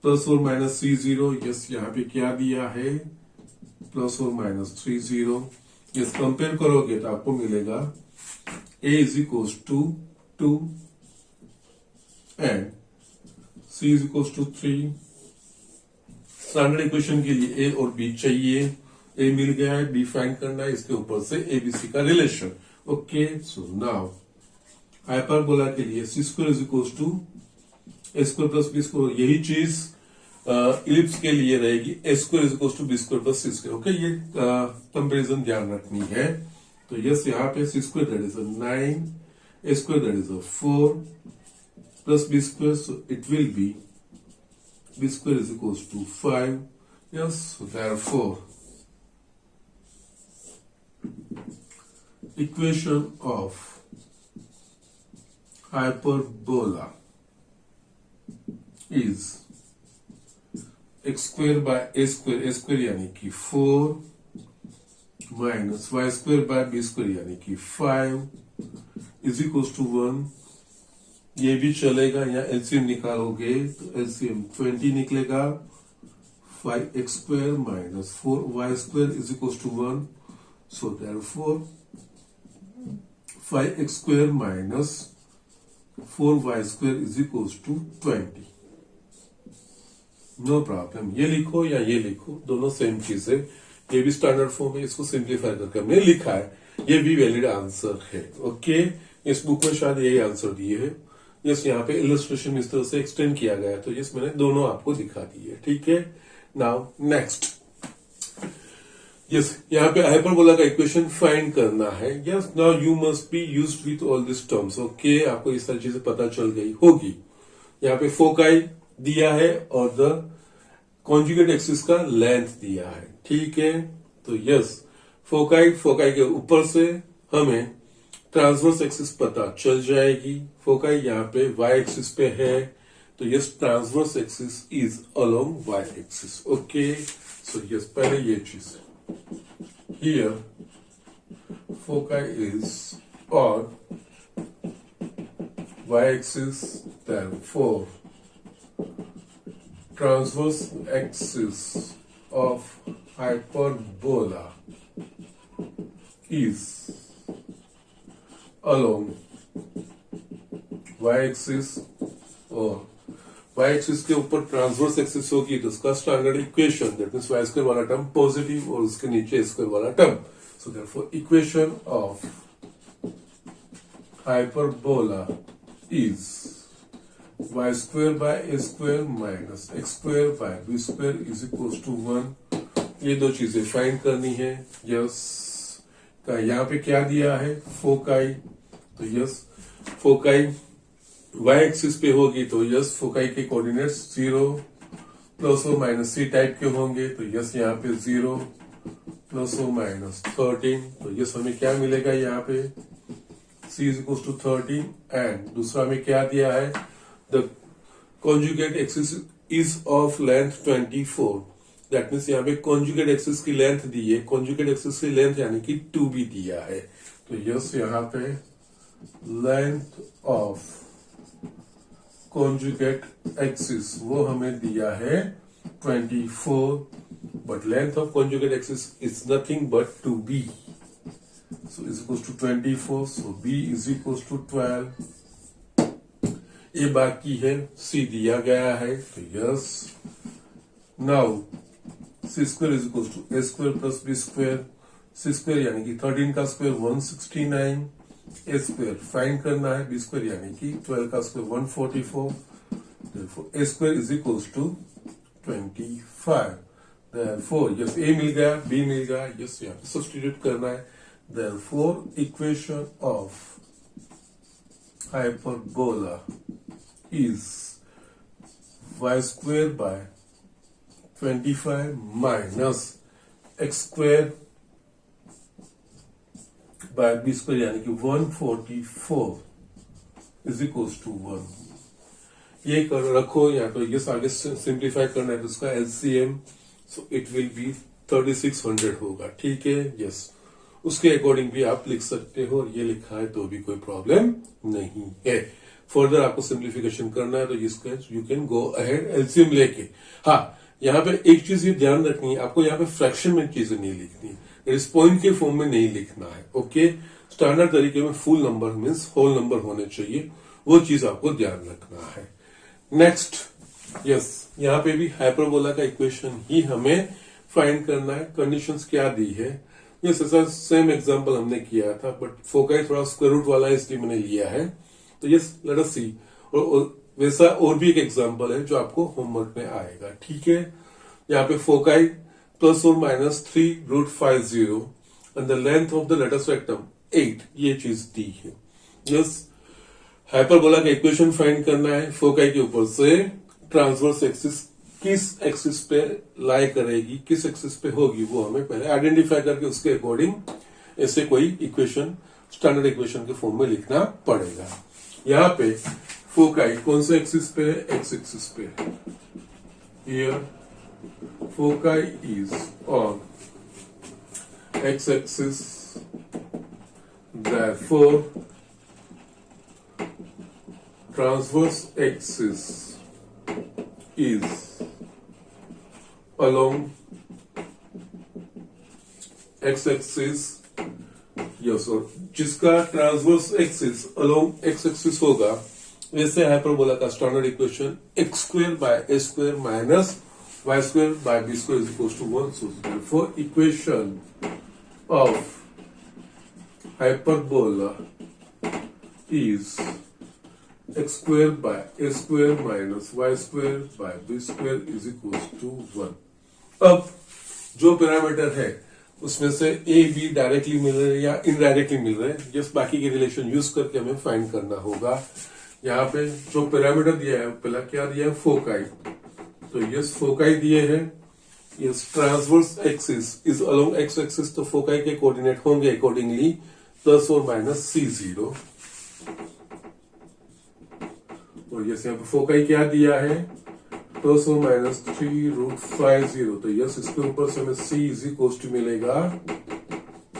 S1: प्लस और माइनस C0. यस यहाँ पे क्या दिया है प्लस और माइनस 30. यस कंपेयर करोगे तो आपको मिलेगा A is equal to 2 and C is equal to 3. Standard equation के लिए A और B चाहिए. A मिल गया है, B फाइंड करना है, इसके ऊपर से ABC का relation. Okay, so now hyperbola के लिए C square is equal to a square plus b square. यही चीज इलिप्स के लिए रहेगी, a square is equal to b square plus c square. Okay, ये कंपेरिजन ध्यान रखनी है. तो यस यहाँ पे c square that is 9, a square that is 4 plus b square, so it will be b square is equal to 5. Yes, therefore equation of hyperbola is x square by a square यानी कि 4 minus y square by b square यानी कि 5 is equals to 1. ये भी चलेगा। यहाँ LCM निकालोगे तो एलसीएम 20 निकलेगा। 5x² minus 4y² is equal to 1। So therefore 5x² minus 4y² is equal to 20। No problem. ये लिखो या ये लिखो, दोनों सेम चीज है। ये भी स्टैंडर्ड फॉर्म है, इसको सिंप्लीफाई करके हमने लिखा है। ये भी वैलिड आंसर है। ओके, इस बुक में शायद यही आंसर दिए है। यस, यहाँ पे इलस्ट्रेशन इस तरह से एक्सटेंड किया गया है, तो यस मैंने दोनों आपको दिखा दिए। ठीक है, नाउ नेक्स्ट। यस, यहाँ पे हाइपरबोला का इक्वेशन फाइंड करना है। Yes, now you must be used with all this terms. Okay, आपको ये सारी चीजें पता चल गई होगी। यहाँ पे फोकाई दिया है और द कॉन्जुगेट एक्सिस का लेंथ दिया है। ठीक है, तो यस, फोकाई के ऊपर से हमें ट्रांसवर्स एक्सिस पता चल जाएगी। फोकाई यहाँ पे y एक्सिस पे है, तो यस transverse axis is along y axis. Okay, so yes पहले ये चीज here foci is on y axis, therefore transverse axis of hyperbola is along y axis, और y axis के ऊपर ट्रांसवर्स एक्सिस होगी तो उसका standard equation that means y² वाला टर्म पॉजिटिव और उसके नीचे स्क्वायर वाला term. So therefore equation of hyperbola is y² by a² minus x² by b² is equals to 1। ये दो चीजें फाइंड करनी है। यस, का यहाँ पे क्या दिया है फोकाई, तो यस फोकाई y एक्सिस पे होगी, तो यस फोकाई के कोऑर्डिनेट्स 0 प्लस और माइनस सी टाइप के होंगे। तो यस यहाँ पे 0 प्लस और माइनस 13, तो यस हमें क्या मिलेगा यहाँ पे c is equals to 13। And दूसरा में क्या दिया है, the conjugate axis is of length 24। That means यहाँ पे कॉन्जुगेट एक्सिस की लेंथ दी है, कॉन्जुगेट एक्सिस की लेंथ यानी कि 2 भी दिया है। तो यस यहाँ पे लेंथ ऑफ कॉन्जुगेट एक्सिस वो हमें दिया है 24, but length of conjugate axis is nothing but 2b। So is equals to 24, so b is equals to 12। ये बाकी है, c दिया गया है, तो yes now c² is equals to a² plus b²। c² यानी कि 13 का स्क्वायर 169, a² फाइंड करना है, b² यानी कि 12 का square 144। therefore a² is equals to 25। therefore yes a मिल गया, b मिल गया, यस यहाँ पे सब्स्टिट्यूट करना है। Therefore, equation of hyperbola is y² by 25 minus x² by b² यानी कि 144 is equals to 1। ये कर रखो यहाँ पे, ये आगे सिंप्लीफाई करना है तो उसका LCM, so it will B 3600 होगा। ठीक है, यस उसके अकॉर्डिंग भी आप लिख सकते हो, और ये लिखा है तो भी कोई प्रॉब्लम नहीं है। फर्दर आपको सिंप्लीफिकेशन करना है तो इसका you can go ahead LCM लेके। हाँ, यहाँ पे एक चीज ये ध्यान रखनी है, आपको यहाँ पे फ्रैक्शन में चीजें नहीं लिखनी, इस पॉइंट के फॉर्म में नहीं लिखना है। ओके, स्टैंडर्ड तरीके में full number means whole number होने चाहिए, वो चीज आपको ध्यान रखना है। नेक्स्ट, यस यहाँ पे भी हाइपरबोला का इक्वेशन ही हमें फाइंड करना है। कंडीशंस क्या दी है, यस ऐसा सेम एग्जांपल हमने किया था, बट फोकाई थोड़ा स्क्वायर रूट वाला है इसलिए मैंने लिया है। तो यस लेट अस सी, और वैसा और भी एक एग्जांपल है जो आपको होमवर्क में आएगा। ठीक है, यहाँ पे फोकाई प्लस और minus 3√50 and the length of the latus rectum 8, ये चीज दी है। यस हाइपरबोला का इक्वेशन फाइंड करना है। फोकाई के ऊपर से ट्रांसवर्स एक्सिस किस एक्सिस पे लाई करेगी, किस एक्सिस पे होगी, वो हमें पहले आइडेंटिफाई करके उसके अकॉर्डिंग ऐसे कोई इक्वेशन स्टैंडर्ड इक्वेशन के फॉर्म में लिखना पड़ेगा। यहाँ पे फोकाई कौन से एक्सिस पे है, एक्स एक्सिस पे है। Here foci is on x axis, therefore transverse axis is along x-axis, yes, और जिसका ट्रांसवर्स एक्सिस अलोंग x-axis होगा, वैसे हाइपरबोला का standard equation x square by a square minus y square by b square is equal to 1. So therefore equation of hyperbola is x square by a square minus y square by b square is equals to 1. अब जो parameter है उसमें से a b directly मिल रहे हैं या indirectly मिल रहे हैं, जस्ट बाकी के रिलेशन यूज करके हमें फाइंड करना होगा. यहाँ पे जो पैरामीटर दिया है पहला क्या दिया है, फोकाई. तो यस फोकाई दिए हैं, yes transverse axis is along x axis, तो फोकाई के कोऑर्डिनेट होंगे अकॉर्डिंगली प्लस और माइनस C0. और यस यहाँ पे फोकाई क्या दिया है, प्लस और माइनस 3√50. तो यस इसके ऊपर से हमें C इज इक्वल टू मिलेगा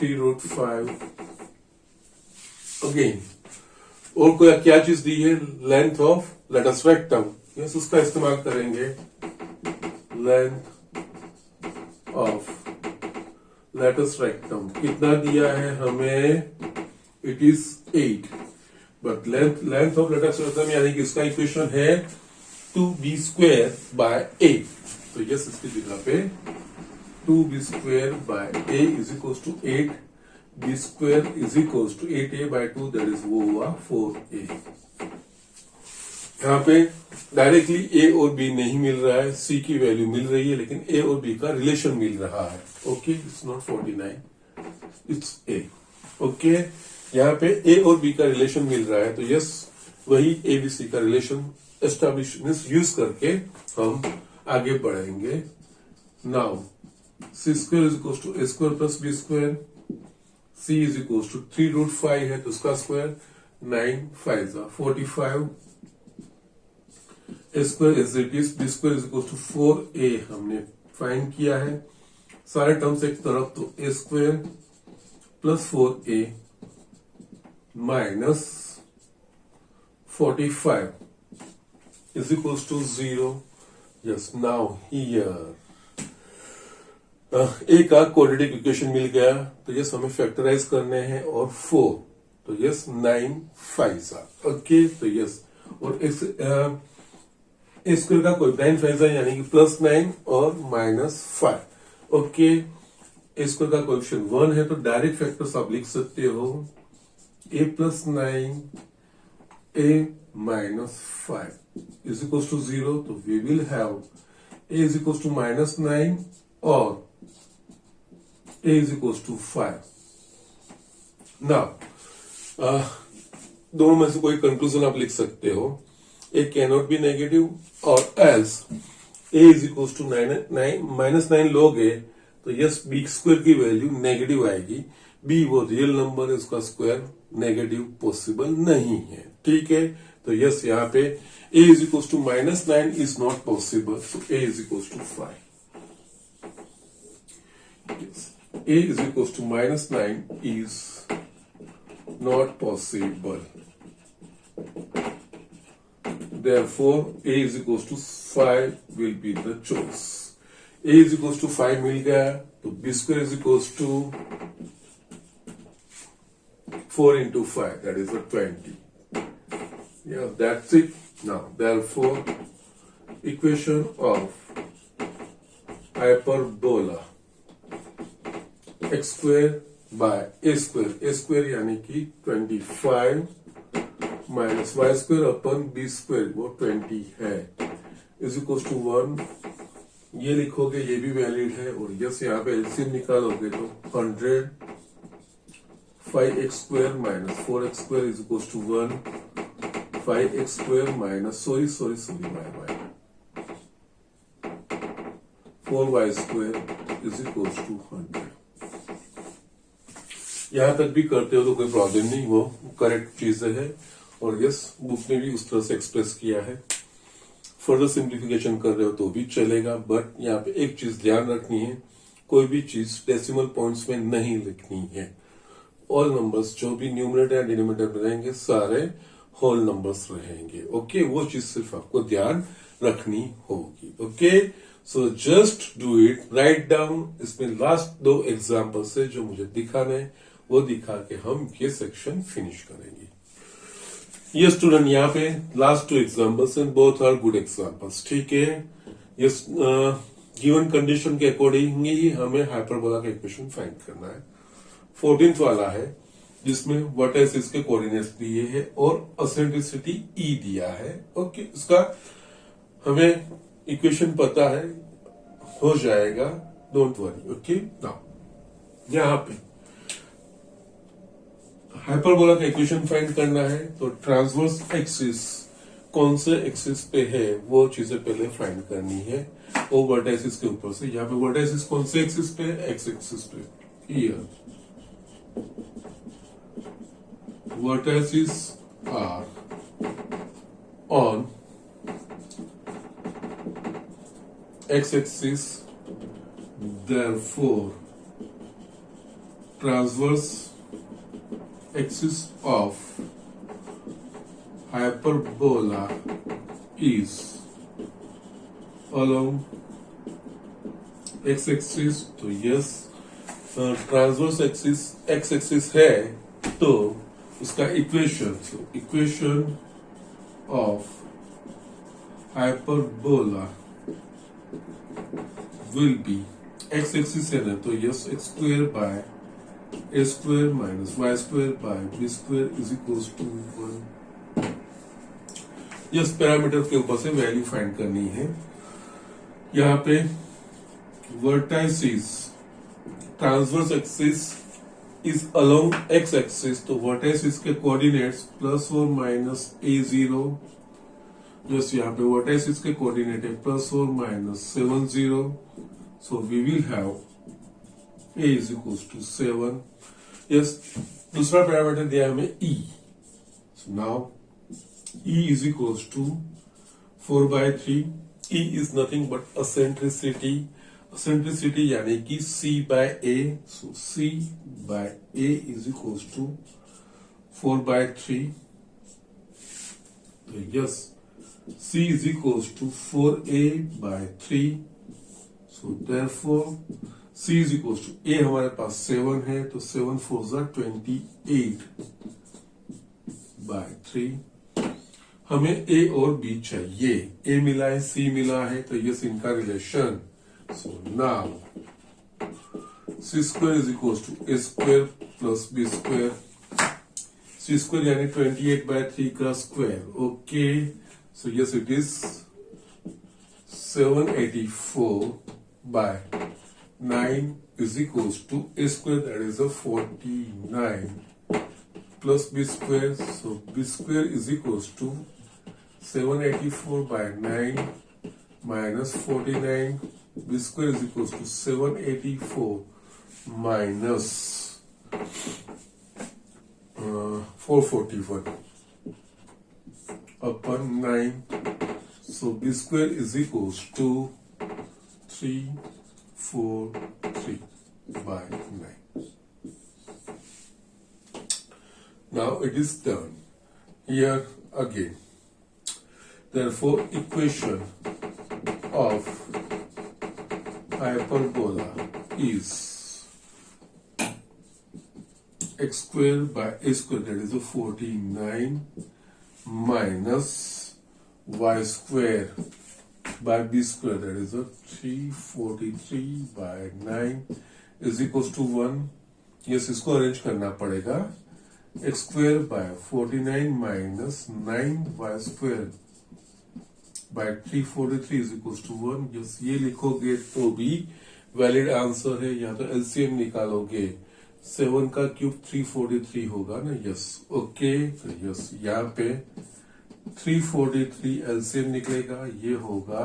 S1: 3√5. अगेन और कोई क्या चीज दी है, length of latus rectum. Yes उसका इस्तेमाल करेंगे. लेंथ ऑफ लेटस रेक्टम कितना दिया है हमें, it is 8. But length of latus rectum यानी कि इसका इक्वेशन है 2b स्क्वायर बाय a. तो यस इसकी जगह पे 2b square by a is equal to 8. b square is equal to 8a by 2, that is वो हुआ 4a. यहाँ पे डायरेक्टली a और b नहीं मिल रहा है, c की वैल्यू मिल रही है, लेकिन a और b का रिलेशन मिल रहा है. Okay, it's not 49, it's a. Okay, यहाँ पे a और b का रिलेशन मिल रहा है, तो यस वही abc का रिलेशन एस्टैब्लिश यूज करके हम आगे बढ़ेंगे. Now c square is equal to a square plus b square. c is equal to 3√5 है तो उसका square 9 5 45. a square is it is, b square is equal to 4a हमने find किया है. सारे टर्म्स एक तरफ, तो a square plus 4a minus 45 is equals to 0. Yes, now here a का क्वाड्रेटिक इक्वेशन मिल गया, तो यस हमें फैक्टराइज करने हैं और 4. तो यस 9 5. ओके, तो यस और इस ए स्क्वायर का कोई 9 5 यानी कि प्लस 9 और माइनस 5. ओके, ए स्क्वायर का कोएफिशिएंट 1 है तो डायरेक्ट फैक्टर्स आप लिख सकते हो a plus 9 a minus 5 is equals to 0. तो we will have a is equals to minus 9 और a is equals to 5. Now दोनों में से कोई कंक्लूजन आप लिख सकते हो. a cannot be negative और else a is equals to 9 minus 9 लोगे तो यस b स्क्वायर की वैल्यू नेगेटिव आएगी. b वो रियल नंबर है, उसका स्क्वायर नेगेटिव पॉसिबल नहीं है. ठीक है, तो यस यहाँ पे a is equals to minus 9 is not possible, so a is equals to 5. Yes, a is equals to minus 9 is not possible. Therefore, a is equals to 5 will be the choice. a is equals to 5 मिल गया, तो b square is equals to 4 into 5, that is a 20. Yeah, that's it. Now, therefore, equation of hyperbola x square by a square यानी कि 25 minus y square अपन b square वो 20 है is equals to 1. ये लिखोगे, ये भी वैलिड है. और यस यहाँ पे एलसीएम निकालोगे तो 100 5x square minus 4x square is equals to 1. 5x square minus sorry my 4y square is equals to 100. यहां तक भी करते हो तो कोई प्रॉब्लम नहीं, वो करेक्ट चीज है. और यस बुक में भी उस तरह से एक्सप्रेस किया है. फर्दर सिंप्लीफिकेशन कर रहे हो तो भी चलेगा, बट यहाँ पे एक चीज ध्यान रखनी है, कोई भी चीज डेसिमल पॉइंट्स में नहीं लिखनी है. ऑल नंबर्स जो भी न्यूमरेटर या डिनोमिनेटर में रहेंगे सारे होल नंबर्स रहेंगे। ओके, वो चीज सिर्फ आपको ध्यान रखनी होगी। Okay, so just do it, write down. इसमें लास्ट 2 एग्जाम्पल्स है जो मुझे दिखाने हैं, वो दिखा के हम ये सेक्शन फिनिश करेंगे। ये स्टूडेंट यहाँ पे last 2 examples and both are good examples. ठीक है, ये गिवन कंडीशन के अकॉर्डिंग ही हमें हाइपरबोला का इक्वेशन फाइंड करना है। 14th वाला है जिसमें वर्टाइसिस के कोऑर्डिनेट्स दिए हैं और एसेंट्रिसिटी ई दिया है। ओके, इसका हमें इक्वेशन पता है, हो जाएगा, डोंट वरी। ओके, नाउ यहां पे हाइपरबोला का इक्वेशन फाइंड करना है तो ट्रांसवर्स एक्सिस कौन से एक्सिस पे है वो चीजें पहले फाइंड करनी है, और वर्टाइसिस के ऊपर से। यहाँ पे वर्टाइसिस कौन से एक्सिस पे, एक्स एक्सिस पे। Here vertices are on x-axis, therefore transverse axis of hyperbola is along x-axis। तो यस, ट्रांसवर्स एक्सिस एक्स एक्सिस है तो उसका equation of hyperbola will be, x axis है ना तो yes, x square by a square minus y square by b square is equals to 1। Yes, parameter के ऊपर से वैल्यू फाइंड करनी है। यहाँ पे vertices transverse axis is along x axis, तो वर्टाइसिस के कोऑर्डिनेट्स प्लस और माइनस a0। जस्ट यहाँ पे वर्टाइसिस के कोऑर्डिनेट है प्लस और minus 7 0, so we will have a is equal to 7। Yes, दूसरा पैरामीटर दिया हमें e, so now e is equal to 4/3। e is nothing but eccentricity, eccentricity यानी कि c by a, so c by a is equal to 4/3। तो yes, c is equal to 4a/3, so therefore c is equal to a हमारे पास 7 है तो 7 4 28/3। हमें a और b चाहिए, a मिला है, c मिला है, तो यस इनका relation. So now c square is equals to a square plus b square। c square यानी 28/3 का square. Okay, so yes it is 784/9 is equals to a square, that is a 49 plus b square, so b square is equals to 784/9 minus 49, b square is equals to 784 minus 441 upon 9, so b square is equals to 343/9। Now it is done. Here again, therefore equation of hyperbola is x square by a square, that is a 49, minus y square by b square, that is a 343/9 is equals to 1। Yes, इसको arrange करना पड़ेगा। x square by 49 minus 9y square by 343 is equals to 1। Yes, ये लिखोगे तो भी valid answer है। या तो एलसीएम निकालोगे, 7 का क्यूब 343 होगा ना। यस, ओके, तो यस यहाँ पे 343 एलसीएम निकलेगा, ये होगा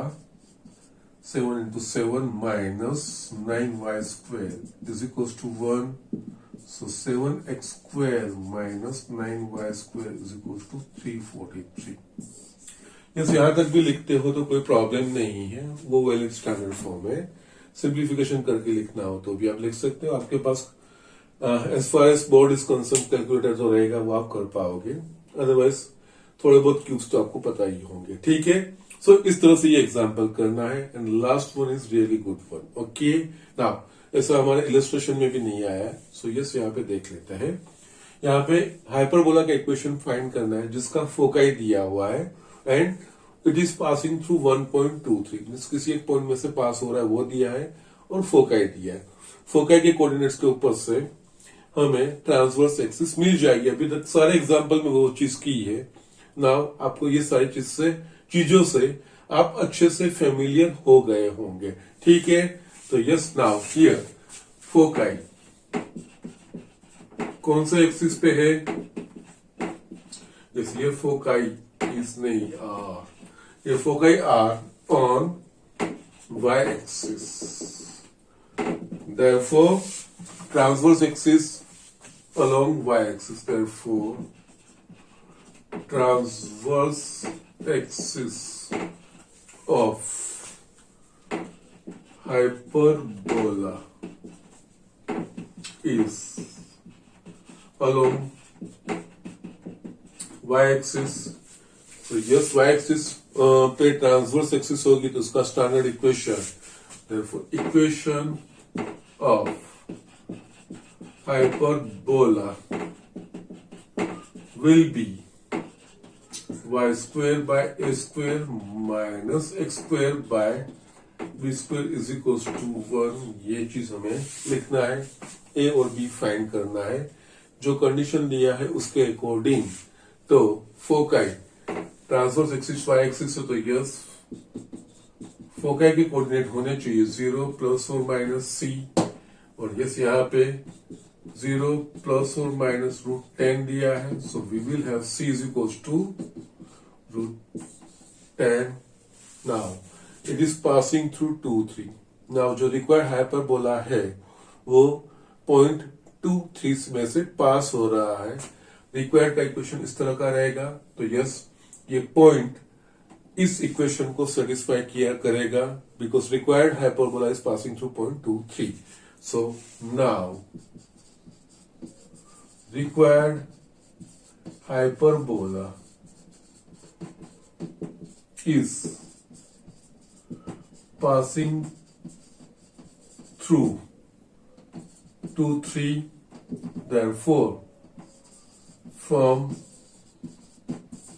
S1: 7 into 7 minus 9y square is equals to 1। So 7x square minus 9y square is equals to 343। Yes, यहां तक भी लिखते हो तो कोई प्रॉब्लम नहीं है, वो वैलिड स्टैंडर्ड फॉर्म है। सिंप्लीफिकेशन करके लिखना हो तो भी आप लिख सकते हो। आपके पास as far as board is concern calculator जो रहेगा वो आप कर पाओगे। अदरवाइज थोड़े बहुत क्यूब्स तो आपको पता ही होंगे, ठीक है। सो इस तरह से ये एग्जांपल करना है and last one is really good one. Okay, now ऐसा हमारे इलस्ट्रेशन में भी नहीं आया है, सो यस यहाँ पे देख लेते हैं। यहाँ पे हाइपरबोला का इक्वेशन फाइंड करना है जिसका फोकाई दिया हुआ है and it is passing through 1.23, किसी एक पॉइंट में से पास हो रहा है वो दिया है और फोकाई दिया है। फोकाई के कोऑर्डिनेट्स के ऊपर से हमें ट्रांसवर्स एक्सिस मिल जाएगी। अभी तक सारे एग्जांपल में वो चीज की है। नाउ आपको ये सारी चीजों से आप अच्छे से फेमिलियर हो गए होंगे, ठीक है। तो यस, नाउ हियर फोकाई कौन सा एक्सिस पे है? जैसे ये फोकाई इज नहीं आर, ये foci are on y axis, therefore transverse axis along y axis, therefore transverse axis of hyperbola is along y axis। तो यस, y axis पे ट्रांसवर्स एक्सिस होगी तो उसका standard equation, therefore equation of hyperbola will be y square by a square minus x square by b square is equals to 1। ये चीज हमें लिखना है, a और b फाइंड करना है जो कंडीशन दिया है उसके अकॉर्डिंग। तो foci transverse axis y axis है तो यस फोकाई के कोऑर्डिनेट होने चाहिए 0 प्लस और माइनस c, और यस यहाँ पे 0 प्लस और माइनस √10 दिया है, so we will have c is equals to √10। Now it is passing through 2, 3। Now जो रिक्वायर्ड हाइपरबोला है वो 0.23 में से पास हो रहा है। रिक्वायर्ड का इक्वेशन इस तरह का रहेगा, तो यस ये पॉइंट इस इक्वेशन को सेटिस्फाई किया करेगा because required hyperbola is passing through 0.23। So now required hyperbola is passing through 2, 3, therefore from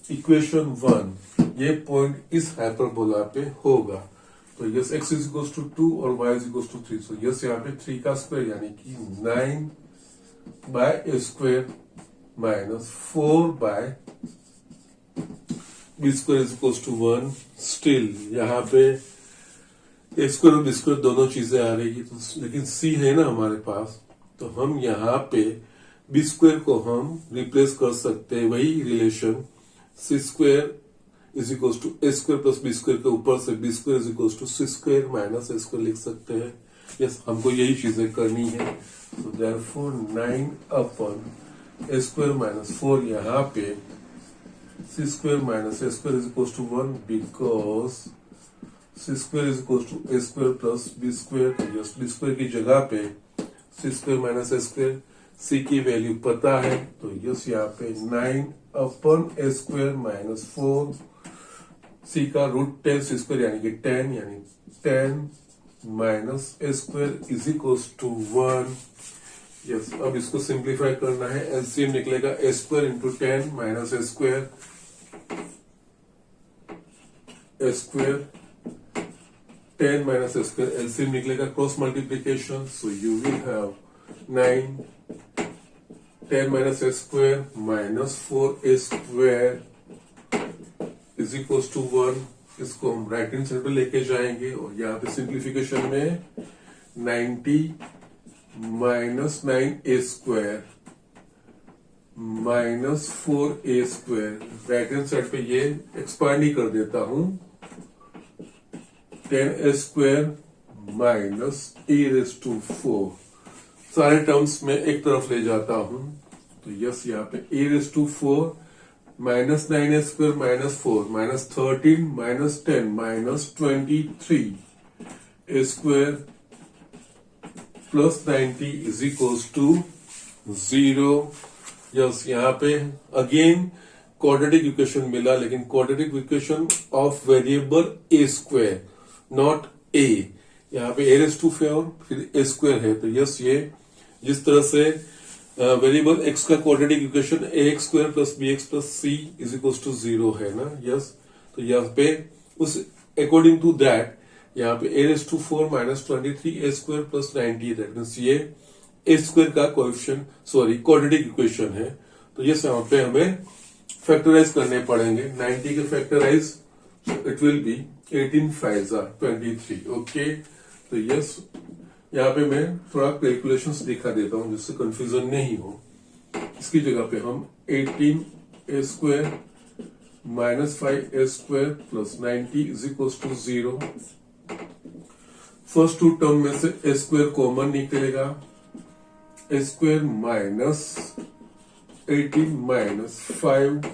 S1: equation 1 ये पॉइंट इस हाइपरबोला पे होगा। तो yes x is equal to 2 और y is equal to 3, so yes यहाँ पे 3 का स्क्वायर यानी कि 9 by a square minus 4 by b square is equal to 1। Still यहाँ पे ए स्क्वायर और बी स्क्वायर दोनों चीजें आ रही है, तो लेकिन सी है ना हमारे पास, तो हम यहाँ पे बी स्क्वायर को हम रिप्लेस कर सकते हैं वही relation c square is equal to a square plus b square के ऊपर से b square is equal to c square minus a square लिख सकते हैं। यस, हमको यही चीजें करनी है। तो देयरफॉर 9 अपन ए स्क्वायर माइनस 4 यहाँ पे c square minus a square is equal to 1 because c square is equal to a square plus b square. Yes, b square की जगह पे c square minus a square, c की value पता है, तो yes यहाँ पे 9 अपन ए स्क्वायर माइनस 4 सी का √10 सी स्क्वायर यानी कि 10 यानी 10 minus a square is equal to 1। Yes, अब इसको सिंप्लीफाई करना है, एलसीएम निकलेगा a square into 10 minus a square, a square 10 minus a square, LCM निकलेगा cross multiplication, so you will have 9 10 minus a square minus 4 a square is equal to 1। इसको हम right hand side पे लेके जाएंगे और यहाँ पे सिंप्लीफिकेशन में 90 minus 9 a square minus 4 a square, right hand side पे ये एक्सपांड ही कर देता हूं, 10 a square minus a raise to 4, सारे टर्म्स में एक तरफ ले जाता हूं, तो यस यहाँ पे a raise to 4 minus 9 a square minus 4 minus 13 minus 10 minus 23 a square plus 90 is equals to 0। Yes, यहाँ पे अगेन क्वाड्रेटिक इक्वेशन मिला, लेकिन quadratic equation of variable a square, not a. यहाँ पे a रेज टू 4 फिर a square है, तो yes ये जिस तरह से वेरिएबल x का quadratic equation ax square plus bx plus c is equal to 0 है ना, यस। तो यहाँ पे उस अकॉर्डिंग टू दैट यहाँ पे a raise to 4 minus 23 a square plus 90, that means ये a स्क्वायर का कोएफिशिएंट सॉरी क्वाड्रेटिक इक्वेशन है। तो यस यहाँ पे हमें फैक्टराइज करने पड़ेंगे। 90 के factorize it will be 18 5 23। Okay, तो यस यहाँ पे मैं थोड़ा कैलकुलेशंस दिखा देता हूँ जिससे कंफ्यूजन नहीं हो। इसकी जगह पे हम 18 a square minus 5 a square plus 90 is equal to 0। First two term में से a स्क्वायर कॉमन निकलेगा, a square minus 18 minus 5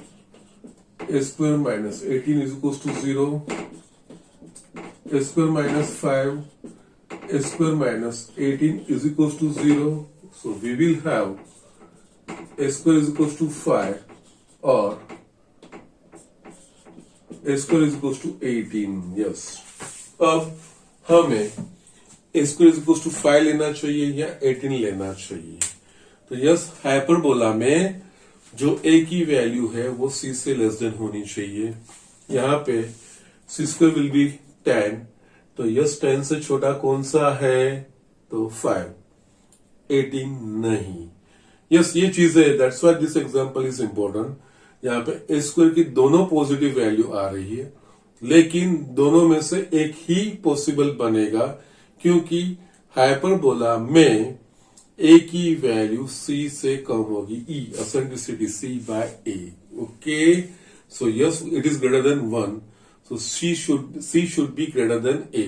S1: a square minus 18 is equal to 0, a square minus 5 a square minus 18 is equals to 0. So we will have a square is equals to 5 or a square is equals to 18. Yes. अब हमें a square is equals to 5 लेना चाहिए या 18 लेना चाहिए। तो yes hyperbola में जो a की वैल्यू है वो c से लेस देन होनी चाहिए। यहाँ पे c स्क्वायर विल बी 10, तो यस 10 से छोटा कौन सा है, तो 5, 18 नहीं। यस ये चीज है, that's why this example is important. यहाँ पे ए स्क्वायर की दोनों पॉजिटिव वैल्यू आ रही है, लेकिन दोनों में से एक ही पॉसिबल बनेगा क्योंकि हाइपरबोला में ए की वैल्यू सी से कम होगी, e eccentricity c by a. Okay, so yes it is greater than 1, so C should be greater than A।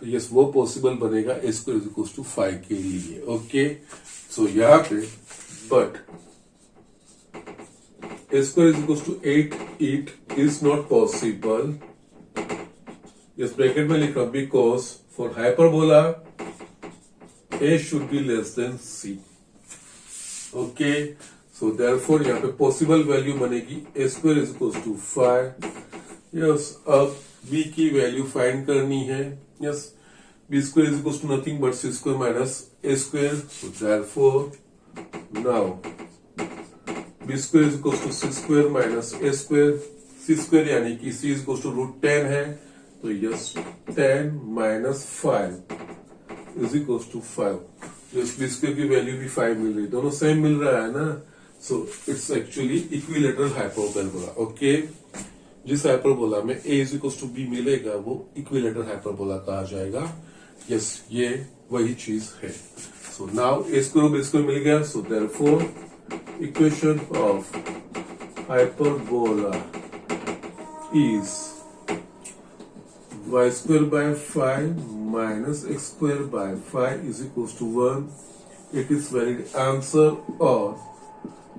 S1: तो यस वो पॉसिबल बनेगा a square is equal to 5 के लिए। ओके, सो यहाँ पे but a square is equal to 8 it is not possible. Yes bracket में लिखा because for hyperbola a should be less than C। Okay, so therefore यहाँ पे possible value बनेगी a square is equal to 5। Yes अब b की value find करनी है। Yes b square is equal to nothing but c square minus a square, so therefore now b square is equal to c square minus a square, c square यानी कि c is equal to root 10 है, तो yes 10 minus 5 is equal to 5। Yes b square की value भी 5 मिल रही, दोनों same मिल रहा है ना, so it's actually equilateral hyperbola. Okay, जिस हाइपरबोला में a is equal to b मिलेगा वो इक्विलेटरल हाइपरबोला कहा जाएगा। यस ये वही चीज है। So now a square b square मिल गया, so therefore equation of hyperbola is y square by 5 minus x square by 5 is equal to 1। It is valid answer, और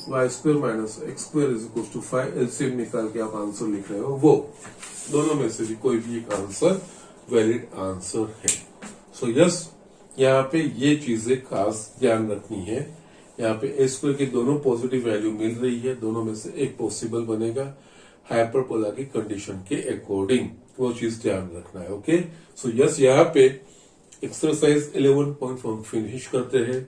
S1: y square minus x square is equal to 5 LCM निकाल के आप answer लिख रहे हो, वो दोनों में से भी कोई भी एक आंसर वैलिड आंसर है। सो यस यहाँ पे ये चीजें खास ध्यान रखनी है। यहाँ पे ए स्क्वायर की दोनों पॉजिटिव वैल्यू मिल रही है, दोनों में से एक पॉसिबल बनेगा हाइपरबोला की कंडीशन के अकॉर्डिंग, वो चीज ध्यान रखना है। ओके, सो यस यहाँ पे एक्सरसाइज 11.1 फिनिश करते हैं।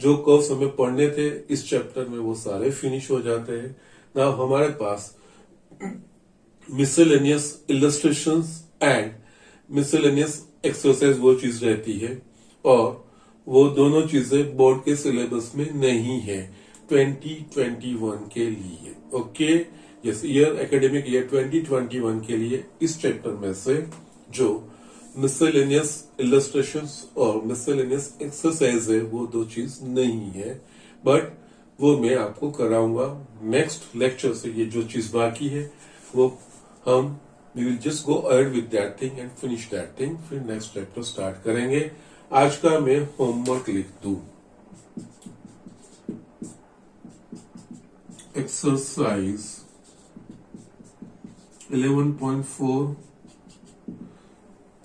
S1: जो कर्व्स हमें पढ़ने थे इस चैप्टर में वो सारे फिनिश हो जाते हैं। नाउ हमारे पास miscellaneous illustrations and miscellaneous exercise वो चीज रहती है, और वो दोनों चीजें बोर्ड के सिलेबस में नहीं है 2021 के लिए। Okay, yes year academic year 2021 के लिए इस चैप्टर में से जो मिसलेनियस इलस्ट्रेशंस और मिसलेनियस एक्सरसाइज है वो दो चीज नहीं है, बट वो मैं आपको कराऊंगा नेक्स्ट लेक्चर से। ये जो चीज बाकी है वो हम we will just go ahead with that thing and finish that thing, फिर नेक्स्ट चैप्टर स्टार्ट करेंगे। आज का मैं होमवर्क लिख दूं, एक्सरसाइज 11.4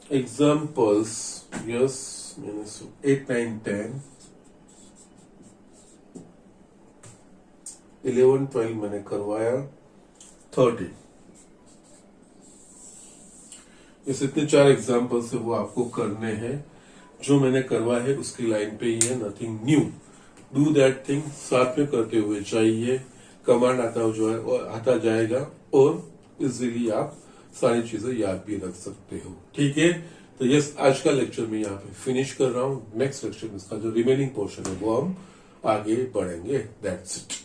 S1: एग्जाम्पल्स, यस 8, 9, 10, 11, 12 मैंने करवाया, 30। इस इतने 4 एग्जाम्पल्स है वो आपको करने हैं। जो मैंने करवा है उसकी लाइन पे ही है, nothing new. Do that thing साथ में करते हुए चाहिए, कमांड आता जाएगा और इजीली आप सारी चीजें याद भी रख सकते हो। ठीक है, तो यस, आज का लेक्चर मैं यहाँ पे फिनिश कर रहा हूँ। नेक्स्ट लेक्चर में इसका जो रिमेनिंग पोर्शन है वो हम आगे बढ़ेंगे। That's it.